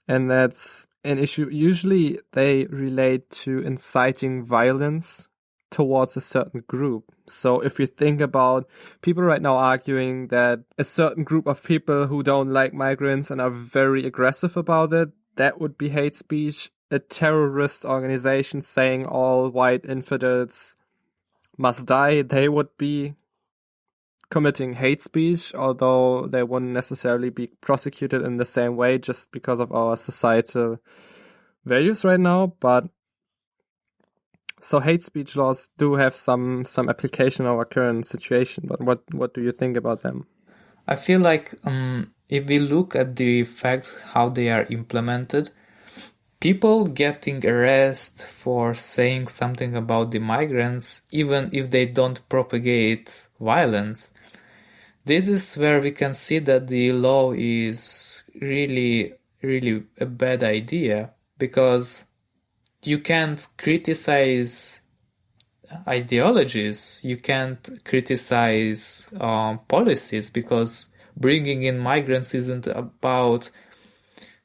And that's an issue. Usually they relate to inciting violence towards a certain group. So if you think about people right now arguing that a certain group of people who don't like migrants and are very aggressive about it, that would be hate speech. A terrorist organization saying all white infidels must die, they would be committing hate speech, although they wouldn't necessarily be prosecuted in the same way just because of our societal values right now. But so hate speech laws do have some application in our current situation, but what do you think about them? I feel like if we look at the fact how they are implemented, people getting arrested for saying something about the migrants, even if they don't propagate violence, this is where we can see that the law is really, really a bad idea, because you can't criticize ideologies, you can't criticize policies, because bringing in migrants isn't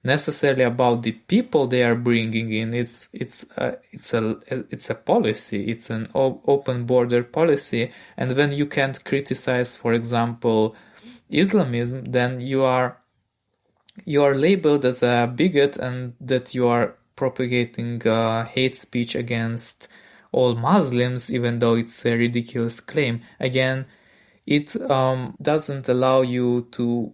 necessarily about the people they are bringing in. It's a policy. It's an open border policy, and when you can't criticize, for example, Islamism, then you are labeled as a bigot, and that you are propagating hate speech against all Muslims, even though it's a ridiculous claim. Again, it doesn't allow you to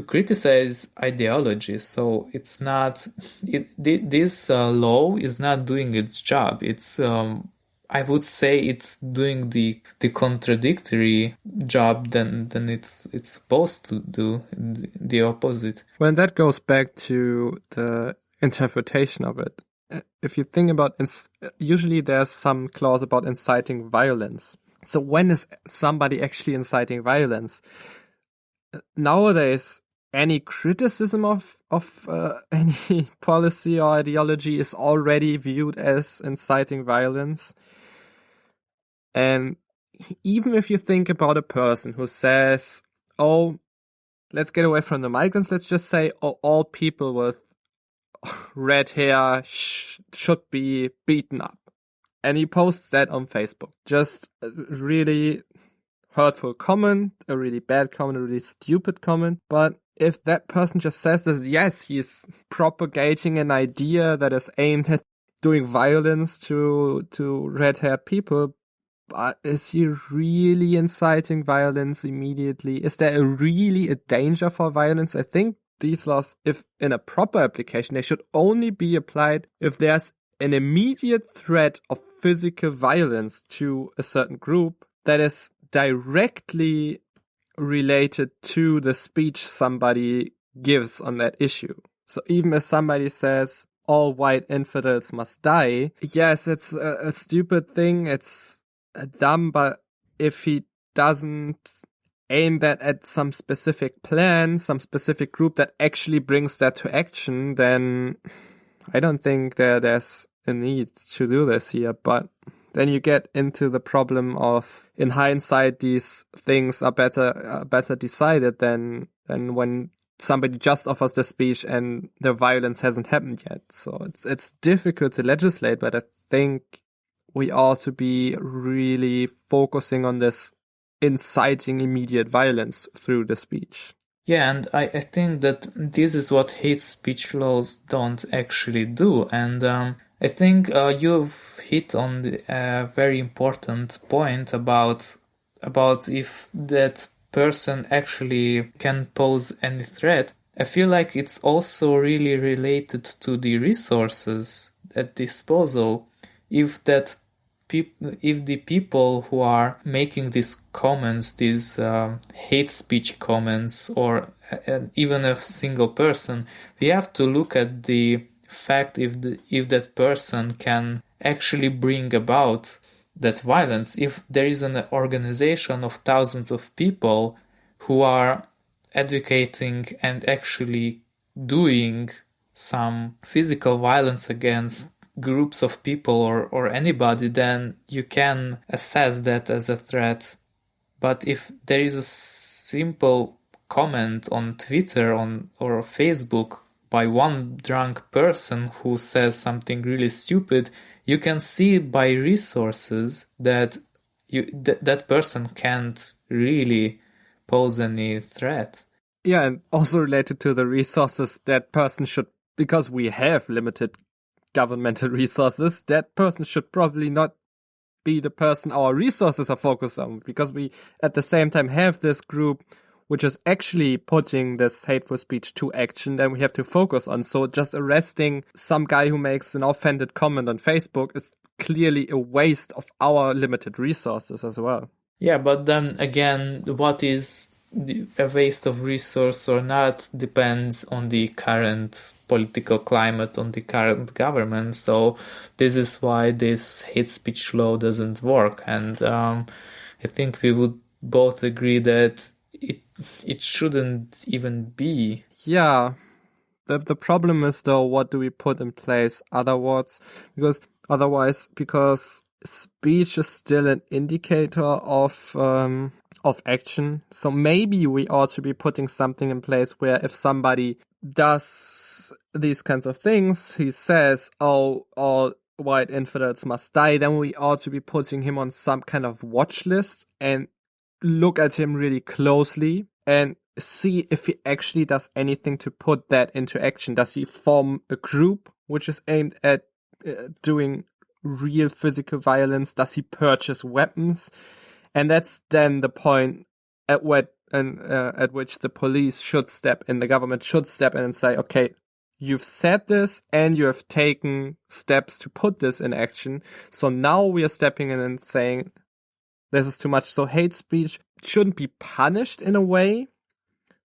criticize ideology. So it's not this law is not doing its job. It's I would say it's doing the contradictory job than it's supposed to do, the opposite. Well, that goes back to the interpretation of it. If you think about, usually there's some clause about inciting violence. So when is somebody actually inciting violence? Nowadays, any criticism of any policy or ideology is already viewed as inciting violence. And even if you think about a person who says, oh, let's get away from the migrants, let's just say, oh, all people with red hair should be beaten up. And he posts that on Facebook. Just a really hurtful comment, a really bad comment, a really stupid comment. But if that person just says this, yes, he's propagating an idea that is aimed at doing violence to red-haired people, but is he really inciting violence immediately? Is there really a danger for violence? I think these laws, if in a proper application, they should only be applied if there's an immediate threat of physical violence to a certain group that is directly related to the speech somebody gives on that issue. So even if somebody says all white infidels must die, yes, it's a stupid thing. It's dumb, but if he doesn't aim that at some specific plan, some specific group that actually brings that to action, then I don't think there's a need to do this here. But then you get into the problem of, in hindsight, these things are better decided than when somebody just offers the speech and the violence hasn't happened yet. So it's difficult to legislate, but I think we ought to be really focusing on this inciting immediate violence through the speech. Yeah, and I think that this is what hate speech laws don't actually do. And I think you've hit on a very important point about if that person actually can pose any threat. I feel like it's also really related to the resources at disposal. If the people who are making these comments, these hate speech comments, or even a single person, we have to look at the fact if that person can actually bring about that violence. If there is an organization of thousands of people who are advocating and actually doing some physical violence against groups of people or anybody, then you can assess that as a threat. But if there is a simple comment on Twitter or Facebook by one drunk person who says something really stupid, you can see by resources that that person can't really pose any threat. Yeah, and also related to the resources, that person should, because we have limited governmental resources, that person should probably not be the person our resources are focused on, because we at the same time have this group which is actually putting this hateful speech to action that we have to focus on. So just arresting some guy who makes an offended comment on Facebook is clearly a waste of our limited resources as well. Yeah, but then again, what is a waste of resource or not depends on the current political climate, on the current government. So this is why this hate speech law doesn't work. And I think we would both agree that it shouldn't even be. Yeah. The problem is, though, what do we put in place otherwise? Because speech is still an indicator of action. So maybe we ought to be putting something in place where if somebody does these kinds of things, he says, "Oh, all white infidels must die," then we ought to be putting him on some kind of watch list and look at him really closely and see if he actually does anything to put that into action. Does he form a group which is aimed at doing real physical violence? Does he purchase weapons? And that's then the point at which the police should step in, the government should step in and say, okay, you've said this and you have taken steps to put this in action. So now we are stepping in and saying, this is too much. So hate speech shouldn't be punished in a way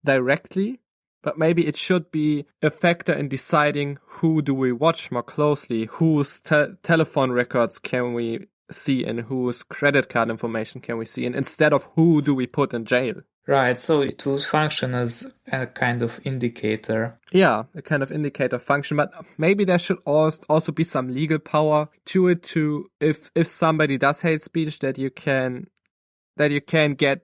directly, but maybe it should be a factor in deciding who do we watch more closely, whose telephone records can we see and whose credit card information can we see, and instead of who do we put in jail. Right, so it will function as a kind of indicator. Yeah, a kind of indicator function, but maybe there should also be some legal power to it, to if somebody does hate speech, that you can get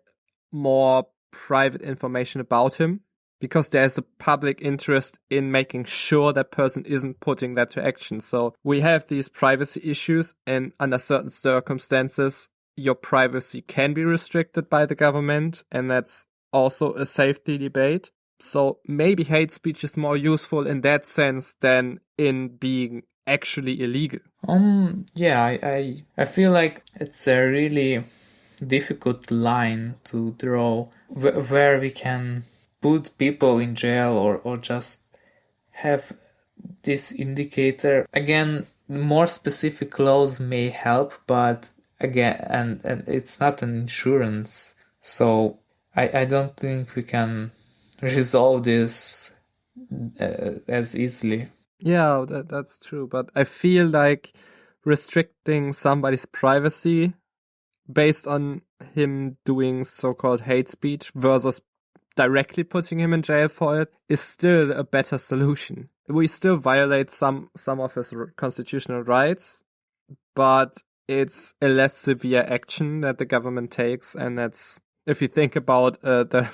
more private information about him, because there's a public interest in making sure that person isn't putting that to action. So we have these privacy issues, and under certain circumstances your privacy can be restricted by the government, and that's also a safety debate. So maybe hate speech is more useful in that sense than in being actually illegal. Yeah, I feel like it's a really difficult line to draw where we can put people in jail or just have this indicator. Again, more specific laws may help, but again, and it's not an insurance, so I don't think we can resolve this as easily. Yeah, that's true. But I feel like restricting somebody's privacy based on him doing so-called hate speech versus directly putting him in jail for it is still a better solution. We still violate some of his constitutional rights, but it's a less severe action that the government takes, and that's, if you think about the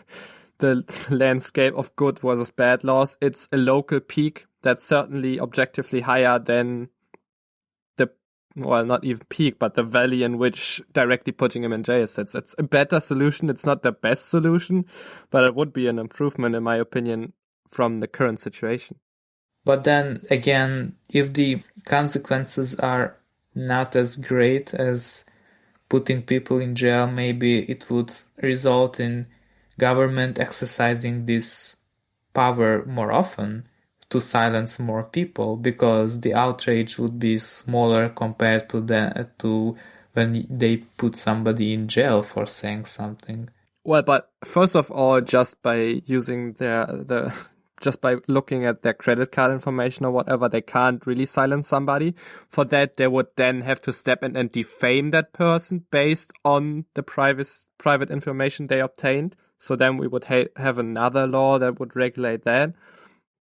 landscape of good versus bad laws, it's a local peak that's certainly objectively higher than well, not even peak, but the valley in which directly putting him in jail sits. It's a better solution. It's not the best solution, but it would be an improvement, in my opinion, from the current situation. But then again, if the consequences are not as great as putting people in jail, maybe it would result in government exercising this power more often to silence more people, because the outrage would be smaller compared to when they put somebody in jail for saying something. Well, but first of all, just by using just by looking at their credit card information or whatever, they can't really silence somebody. For that, they would then have to step in and defame that person based on the private information they obtained. So then we would have another law that would regulate that.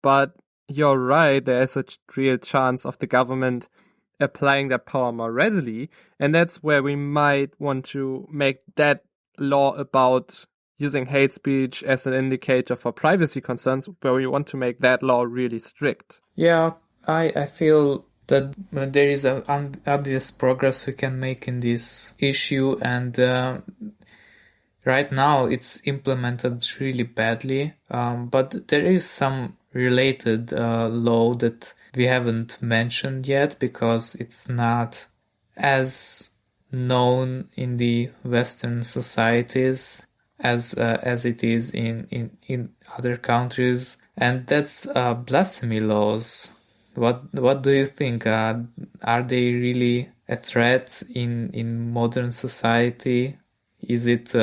But you're right, there is a real chance of the government applying that power more readily, and that's where we might want to make that law about using hate speech as an indicator for privacy concerns, where we want to make that law really strict. Yeah, I feel that there is an obvious progress we can make in this issue, and right now it's implemented really badly, but there is some related law that we haven't mentioned yet because it's not as known in the Western societies as it is in other countries, and that's blasphemy laws. What do you think? Are they really a threat in modern society? Is it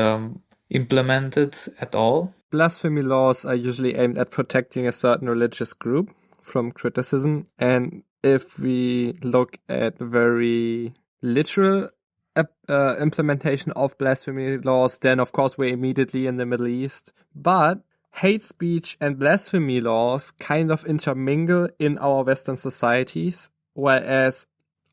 implemented at all? Blasphemy laws are usually aimed at protecting a certain religious group from criticism, and if we look at very literal implementation of blasphemy laws, then of course we're immediately in the Middle East. But hate speech and blasphemy laws kind of intermingle in our Western societies, whereas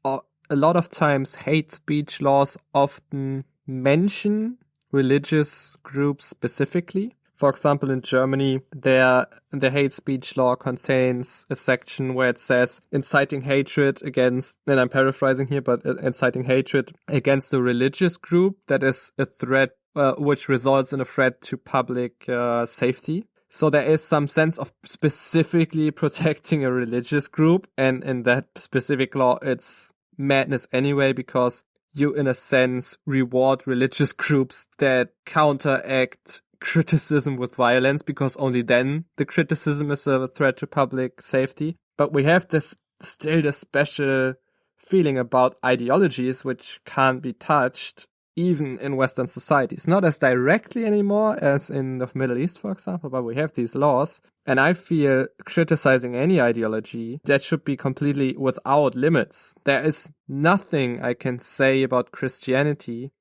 a lot of times hate speech laws often mention religious groups specifically. For example, in Germany, the hate speech law contains a section where it says inciting hatred against, and I'm paraphrasing here, but inciting hatred against a religious group that is a threat, which results in a threat to public safety. So there is some sense of specifically protecting a religious group, and in that specific law, it's madness anyway, because you, in a sense, reward religious groups that counteract criticism with violence, because only then the criticism is a threat to public safety. But we have this special feeling about ideologies which can't be touched even in Western societies. Not as directly anymore as in the Middle East, for example, but we have these laws. And I feel criticizing any ideology, that should be completely without limits. There is nothing I can say about Christianity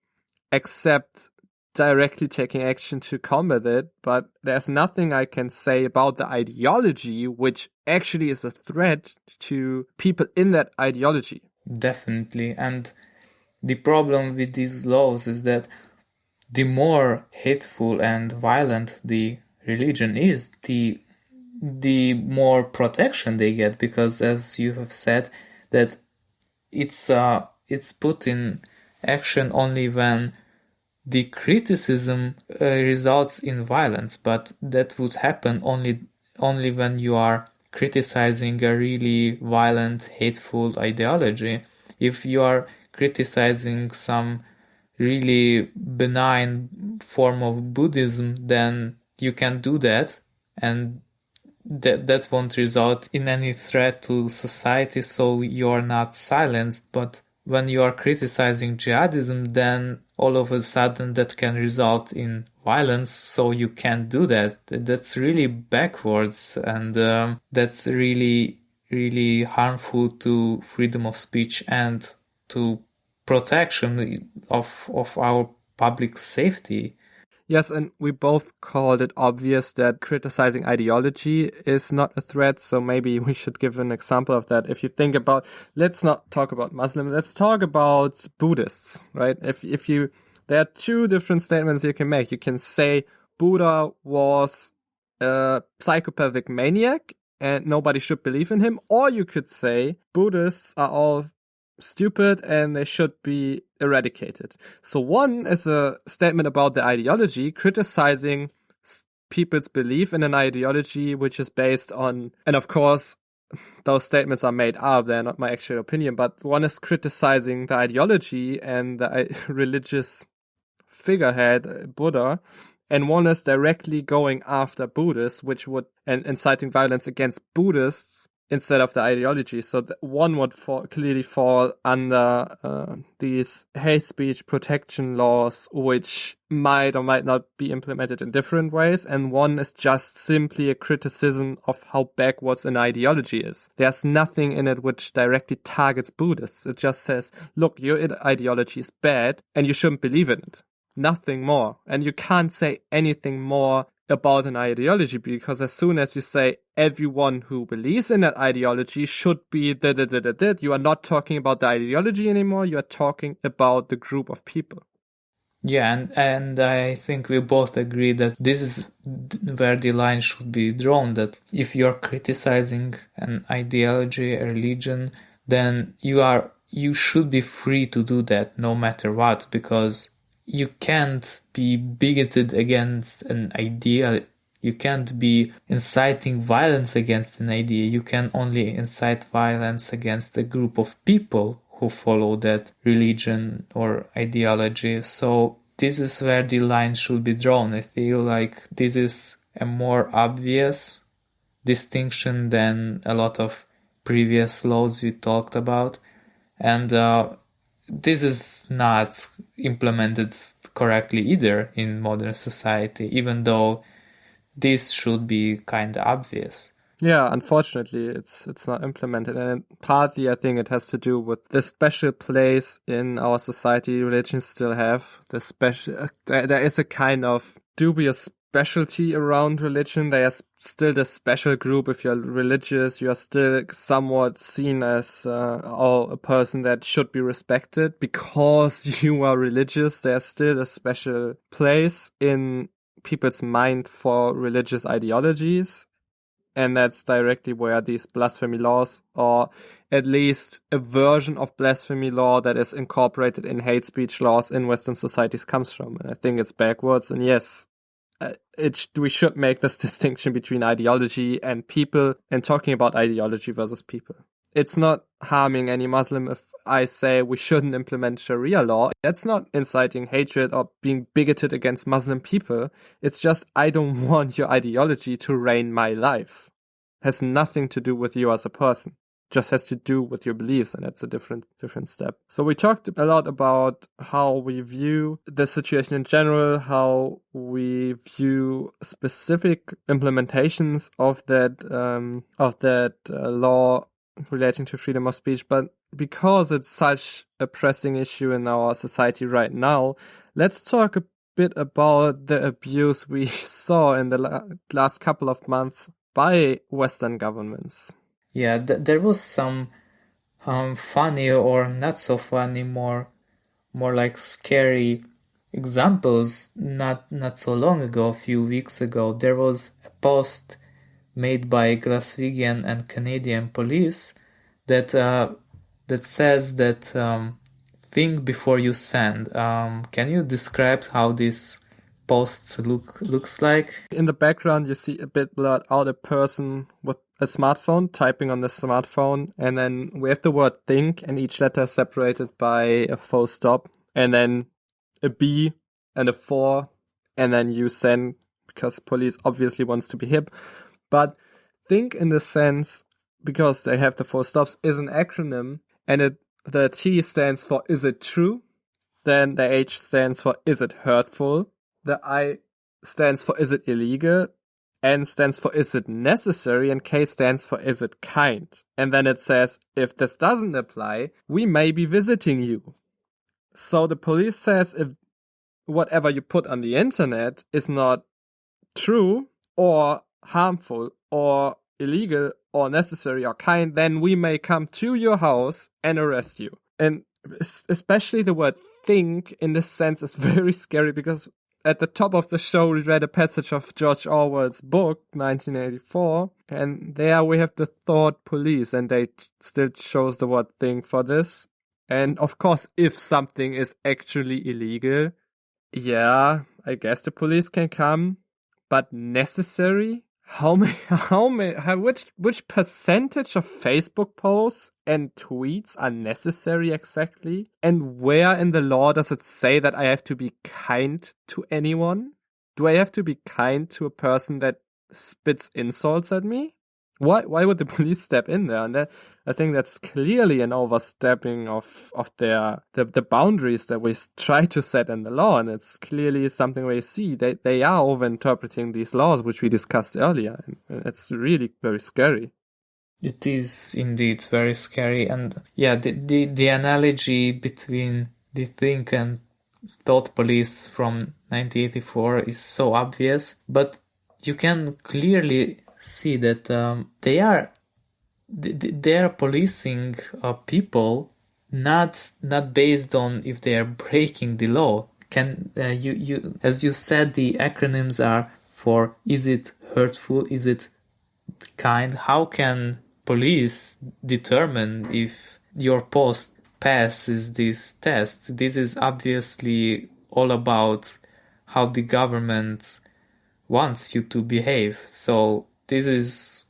except directly taking action to combat it, but there's nothing I can say about the ideology which actually is a threat to people in that ideology. Definitely. And the problem with these laws is that the more hateful and violent the religion is, the more protection they get, because as you have said, that it's put in action only when the criticism results in violence, but that would happen only when you are criticizing a really violent, hateful ideology. If you are criticizing some really benign form of Buddhism, then you can do that, and that won't result in any threat to society, so you're not silenced. But when you are criticizing jihadism, then all of a sudden that can result in violence, so you can't do that. That's really backwards, and that's really, really harmful to freedom of speech and to protection of our public safety. Yes, and we both called it obvious that criticizing ideology is not a threat, so maybe we should give an example of that. If you think about, let's not talk about Muslims, let's talk about Buddhists, right? There are two different statements you can make. You can say Buddha was a psychopathic maniac and nobody should believe in him, or you could say Buddhists are all stupid and they should be eradicated. So one is a statement about the ideology, criticizing people's belief in an ideology which is based on, and of course those statements are made up, they're not my actual opinion, but one is criticizing the ideology and the religious figurehead, Buddha, and one is directly going after Buddhists, and inciting violence against Buddhists instead of the ideology. So one would clearly fall under these hate speech protection laws, which might or might not be implemented in different ways. And one is just simply a criticism of how backwards an ideology is. There's nothing in it which directly targets Buddhists. It just says, look, your ideology is bad and you shouldn't believe in it. Nothing more. And you can't say anything more about an ideology, because as soon as you say everyone who believes in that ideology should be you are not talking about the ideology anymore, you are talking about the group of people. Yeah, and I think we both agree that this is where the line should be drawn, that if you're criticizing an ideology, a religion, then you should be free to do that no matter what, because you can't be bigoted against an idea. You can't be inciting violence against an idea. You can only incite violence against a group of people who follow that religion or ideology. So this is where the line should be drawn. I feel like this is a more obvious distinction than a lot of previous laws we talked about. And this is not implemented correctly either in modern society, even though this should be kind of obvious. Yeah, unfortunately, it's not implemented, and partly I think it has to do with the special place in our society religions still have. There is a kind of dubious specialty around religion. There's still the special group. If you're religious, you are still somewhat seen as a person that should be respected because you are religious. There's still a special place in people's mind for religious ideologies. And that's directly where these blasphemy laws, or at least a version of blasphemy law that is incorporated in hate speech laws in Western societies, comes from. And I think it's backwards. And yes, we should make this distinction between ideology and people, and talking about ideology versus people. It's not harming any Muslim if I say we shouldn't implement Sharia law. That's not inciting hatred or being bigoted against Muslim people. It's just I don't want your ideology to reign my life. It has nothing to do with you as a person. It just has to do with your beliefs, and that's a different step. So we talked a lot about how we view the situation in general, how we view specific implementations of that law relating to freedom of speech, but because it's such a pressing issue in our society right now, let's talk a bit about the abuse we saw in the last couple of months by Western governments. Yeah, there was some funny or not so funny, more like scary examples. Not so long ago, a few weeks ago, there was a post made by Glaswegian and Canadian police that says that think before you send. Can you describe how this post looks like? In the background, you see a bit blurred out a person with a smartphone typing on the smartphone, and then we have the word think, and each letter is separated by a full stop, and then a B and a 4, and then you send, because police obviously wants to be hip. But think in the sense, because they have the 4 stops, is an acronym, and the T stands for is it true, then the H stands for is it hurtful, the I stands for is it illegal, N stands for is it necessary, and K stands for is it kind. And then it says, if this doesn't apply, we may be visiting you. So the police says if whatever you put on the internet is not true or harmful or illegal or necessary or kind, then we may come to your house and arrest you. And especially the word think in this sense is very scary, because at the top of the show we read a passage of George Orwell's book 1984, and there we have the thought police, and they still chose the word think for this. And of course, if something is actually illegal, yeah, I guess the police can come. But necessary? Which percentage of Facebook posts and tweets are necessary exactly? And where in the law does it say that I have to be kind to anyone? Do I have to be kind to a person that spits insults at me? Why would the police step in there? And I think that's clearly an overstepping of the boundaries that we try to set in the law, and it's clearly something where you see they are over-interpreting these laws, which we discussed earlier, and it's really very scary. It is indeed very scary, and yeah, the analogy between the think and thought police from 1984 is so obvious, but you can clearly see that they are policing people not based on if they are breaking the law. Can you as you said, the acronyms are for is it hurtful, is it kind? How can police determine if your post passes this test? This is obviously all about how the government wants you to behave. So this is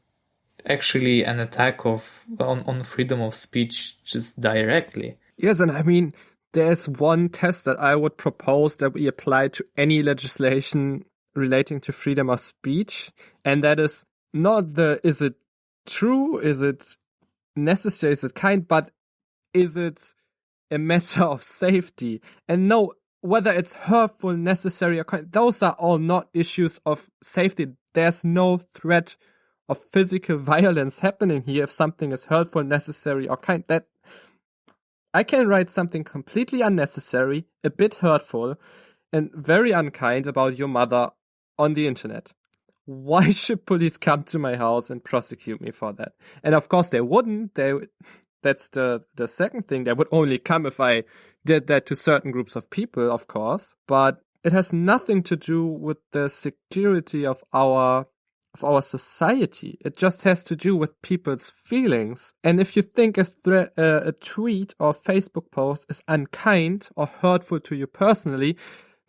actually an attack on freedom of speech just directly. Yes, and I mean, there's one test that I would propose that we apply to any legislation relating to freedom of speech, and that is not the is it true, is it necessary, is it kind, but is it a matter of safety? And no, whether it's hurtful, necessary, or kind, those are all not issues of safety. There's no threat of physical violence happening here if something is hurtful, necessary, or kind. That I can write something completely unnecessary, a bit hurtful, and very unkind about your mother on the internet. Why should police come to my house and prosecute me for that? And of course they wouldn't. That's the second thing. They would only come if I did that to certain groups of people, of course. But it has nothing to do with the security of our society. It just has to do with people's feelings. And if you think a tweet or Facebook post is unkind or hurtful to you personally,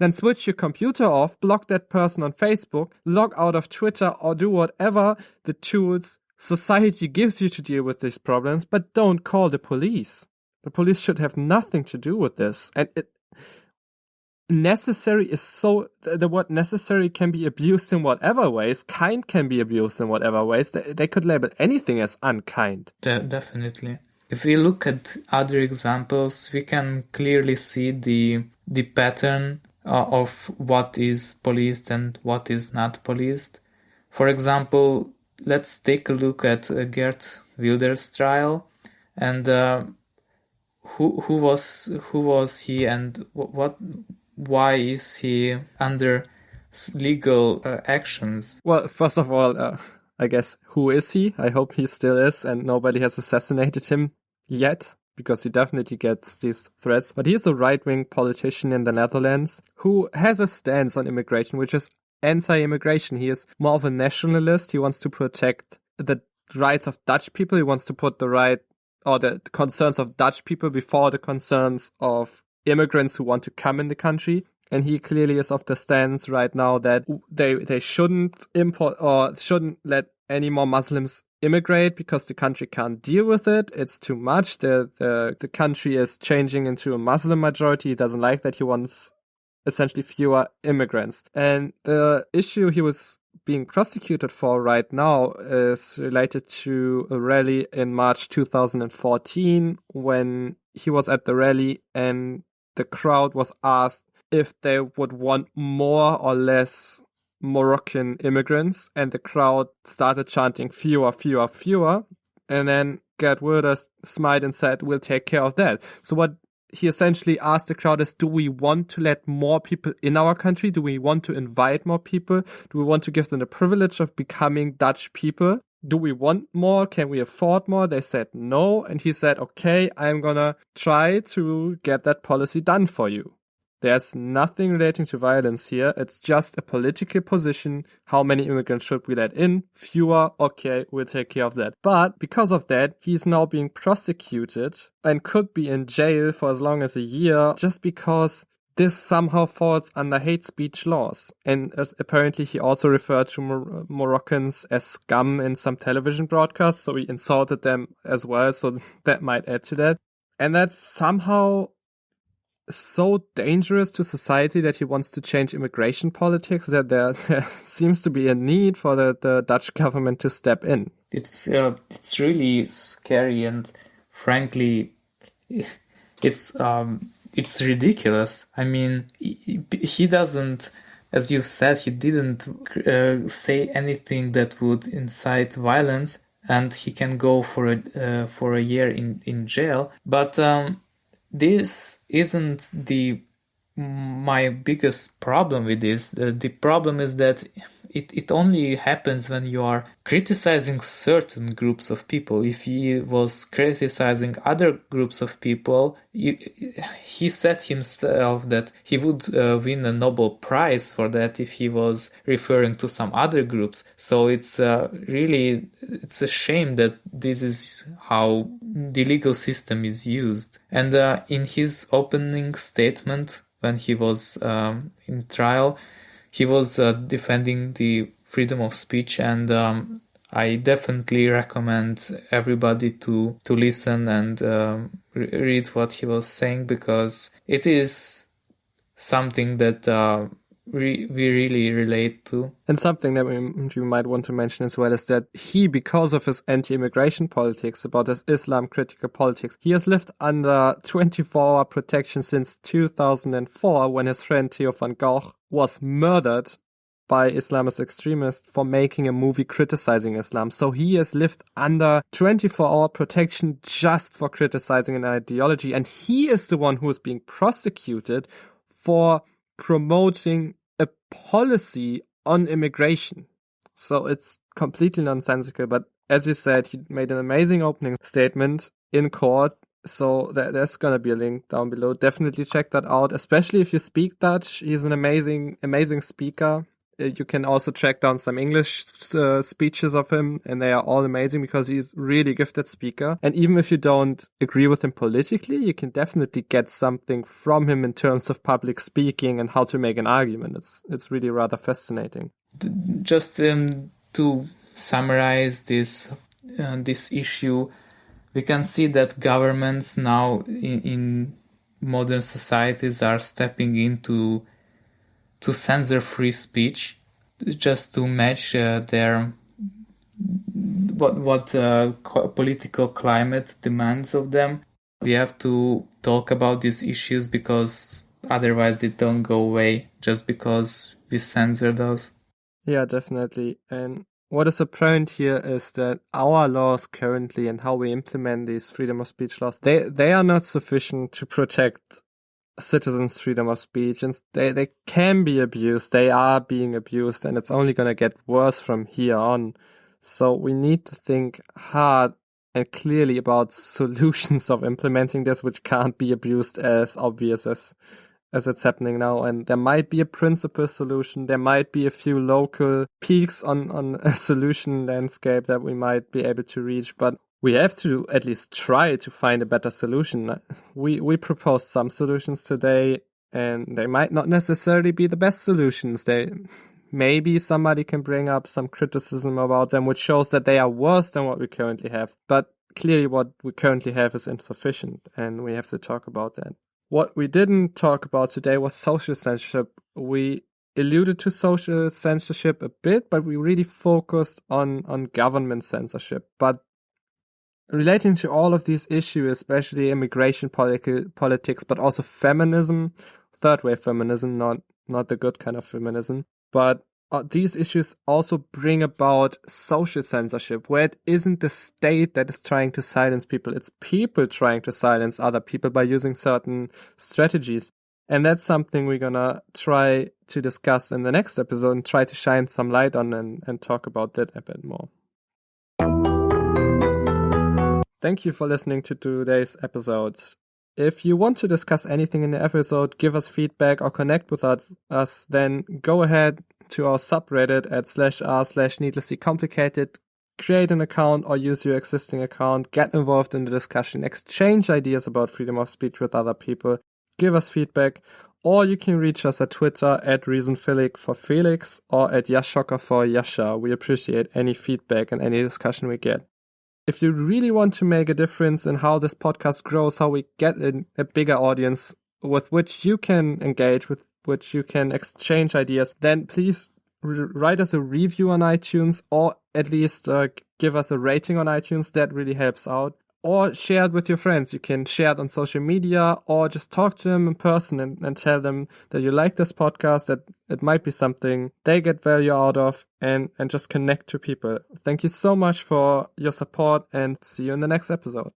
then switch your computer off, block that person on Facebook, log out of Twitter, or do whatever the tools society gives you to deal with these problems, but don't call the police. The police should have nothing to do with this. And necessary is so, the word necessary can be abused in whatever ways. Kind can be abused in whatever ways. They could label anything as unkind. Definitely. If we look at other examples, we can clearly see the pattern of what is policed and what is not policed. For example, let's take a look at Geert Wilders' trial, and who was he, and why is he under legal actions? Well, first of all, I guess, who is he? I hope he still is, and nobody has assassinated him yet, because he definitely gets these threats. But he's a right-wing politician in the Netherlands who has a stance on immigration, which is anti-immigration. He is more of a nationalist. He wants to protect the rights of Dutch people. He wants to put the right or the concerns of Dutch people before the concerns of immigrants who want to come in the country. And he clearly is of the stance right now that they shouldn't import or shouldn't let any more Muslims immigrate because the country can't deal with it. It's too much. The country is changing into a Muslim majority. He doesn't like that. He wants essentially fewer immigrants. And the issue he was being prosecuted for right now is related to a rally in March 2014 when he was at the rally and the crowd was asked if they would want more or less Moroccan immigrants, and the crowd started chanting fewer, fewer, fewer. And then Gerd Wilders smiled and said, we'll take care of that. So what he essentially asked the crowd is, do we want to let more people in our country? Do we want to invite more people? Do we want to give them the privilege of becoming Dutch people? Do we want more? Can we afford more? They said no. And he said, okay, I'm gonna try to get that policy done for you. There's nothing relating to violence here. It's just a political position. How many immigrants should we let in? Fewer. Okay, we'll take care of that. But because of that, he's now being prosecuted and could be in jail for as long as a year just because this somehow falls under hate speech laws. And apparently he also referred to Moroccans as scum in some television broadcasts. So he insulted them as well. So that might add to that. And that's somehow so dangerous to society that he wants to change immigration politics that there seems to be a need for the Dutch government to step in. It's really scary, and frankly, it's ridiculous. I mean, he doesn't, as you said, he didn't say anything that would incite violence, and he can go for a year in jail. But this isn't my biggest problem with this. The problem is that it only happens when you are criticizing certain groups of people. If he was criticizing other groups of people, he said himself that he would win a Nobel Prize for that if he was referring to some other groups. So it's a shame that this is how the legal system is used. And in his opening statement, when he was in trial, he was defending the freedom of speech, and I definitely recommend everybody to listen and read what he was saying, because it is something that we really relate to. And something that you might want to mention as well is that he, because of his anti-immigration politics, about his Islam-critical politics, he has lived under 24-hour protection since 2004, when his friend Theo van Gogh was murdered by Islamist extremists for making a movie criticizing Islam. So he has lived under 24-hour protection just for criticizing an ideology, and he is the one who is being prosecuted for promoting a policy on immigration. So it's completely nonsensical. But as you said, he made an amazing opening statement in court. So there's going to be a link down below. Definitely check that out, especially if you speak Dutch. He's an amazing speaker. You can also track down some English speeches of him, and they are all amazing because he's really gifted speaker. And even if you don't agree with him politically, you can definitely get something from him in terms of public speaking and how to make an argument. It's really rather fascinating. Just to summarize this issue, we can see that governments now in modern societies are stepping into to censor free speech, just to match their what political climate demands of them. We have to talk about these issues because otherwise they don't go away just because we censor those. Yeah, definitely. And what is apparent here is that our laws currently and how we implement these freedom of speech laws, they are not sufficient to protect citizens' freedom of speech, and they can be abused. They are being abused, and it's only going to get worse from here on. So we need to think hard and clearly about solutions of implementing this, which can't be abused as obvious as it's happening now. And there might be a principal solution. There might be a few local peaks on a solution landscape that we might be able to reach, but we have to at least try to find a better solution. We proposed some solutions today, and they might not necessarily be the best solutions. Maybe somebody can bring up some criticism about them, which shows that they are worse than what we currently have. But clearly what we currently have is insufficient, and we have to talk about that. What we didn't talk about today was social censorship. We alluded to social censorship a bit, but we really focused on government censorship. But relating to all of these issues, especially immigration politics, but also feminism, third wave feminism, not the good kind of feminism, but these issues also bring about social censorship, where it isn't the state that is trying to silence people, it's people trying to silence other people by using certain strategies. And that's something we're gonna try to discuss in the next episode and try to shine some light on and talk about that a bit more. Thank you for listening to today's episodes. If you want to discuss anything in the episode, give us feedback or connect with us, then go ahead to our subreddit at /r/needlessly-complicated, create an account or use your existing account, get involved in the discussion, exchange ideas about freedom of speech with other people, give us feedback, or you can reach us at Twitter at reasonfelix for Felix or at Yasha for Yasha. We appreciate any feedback and any discussion we get. If you really want to make a difference in how this podcast grows, how we get a bigger audience with which you can engage, with which you can exchange ideas, then please write us a review on iTunes, or at least give us a rating on iTunes. That really helps out. Or share it with your friends. You can share it on social media, or just talk to them in person and tell them that you like this podcast, that it might be something they get value out of, and just connect to people. Thank you so much for your support, and see you in the next episode.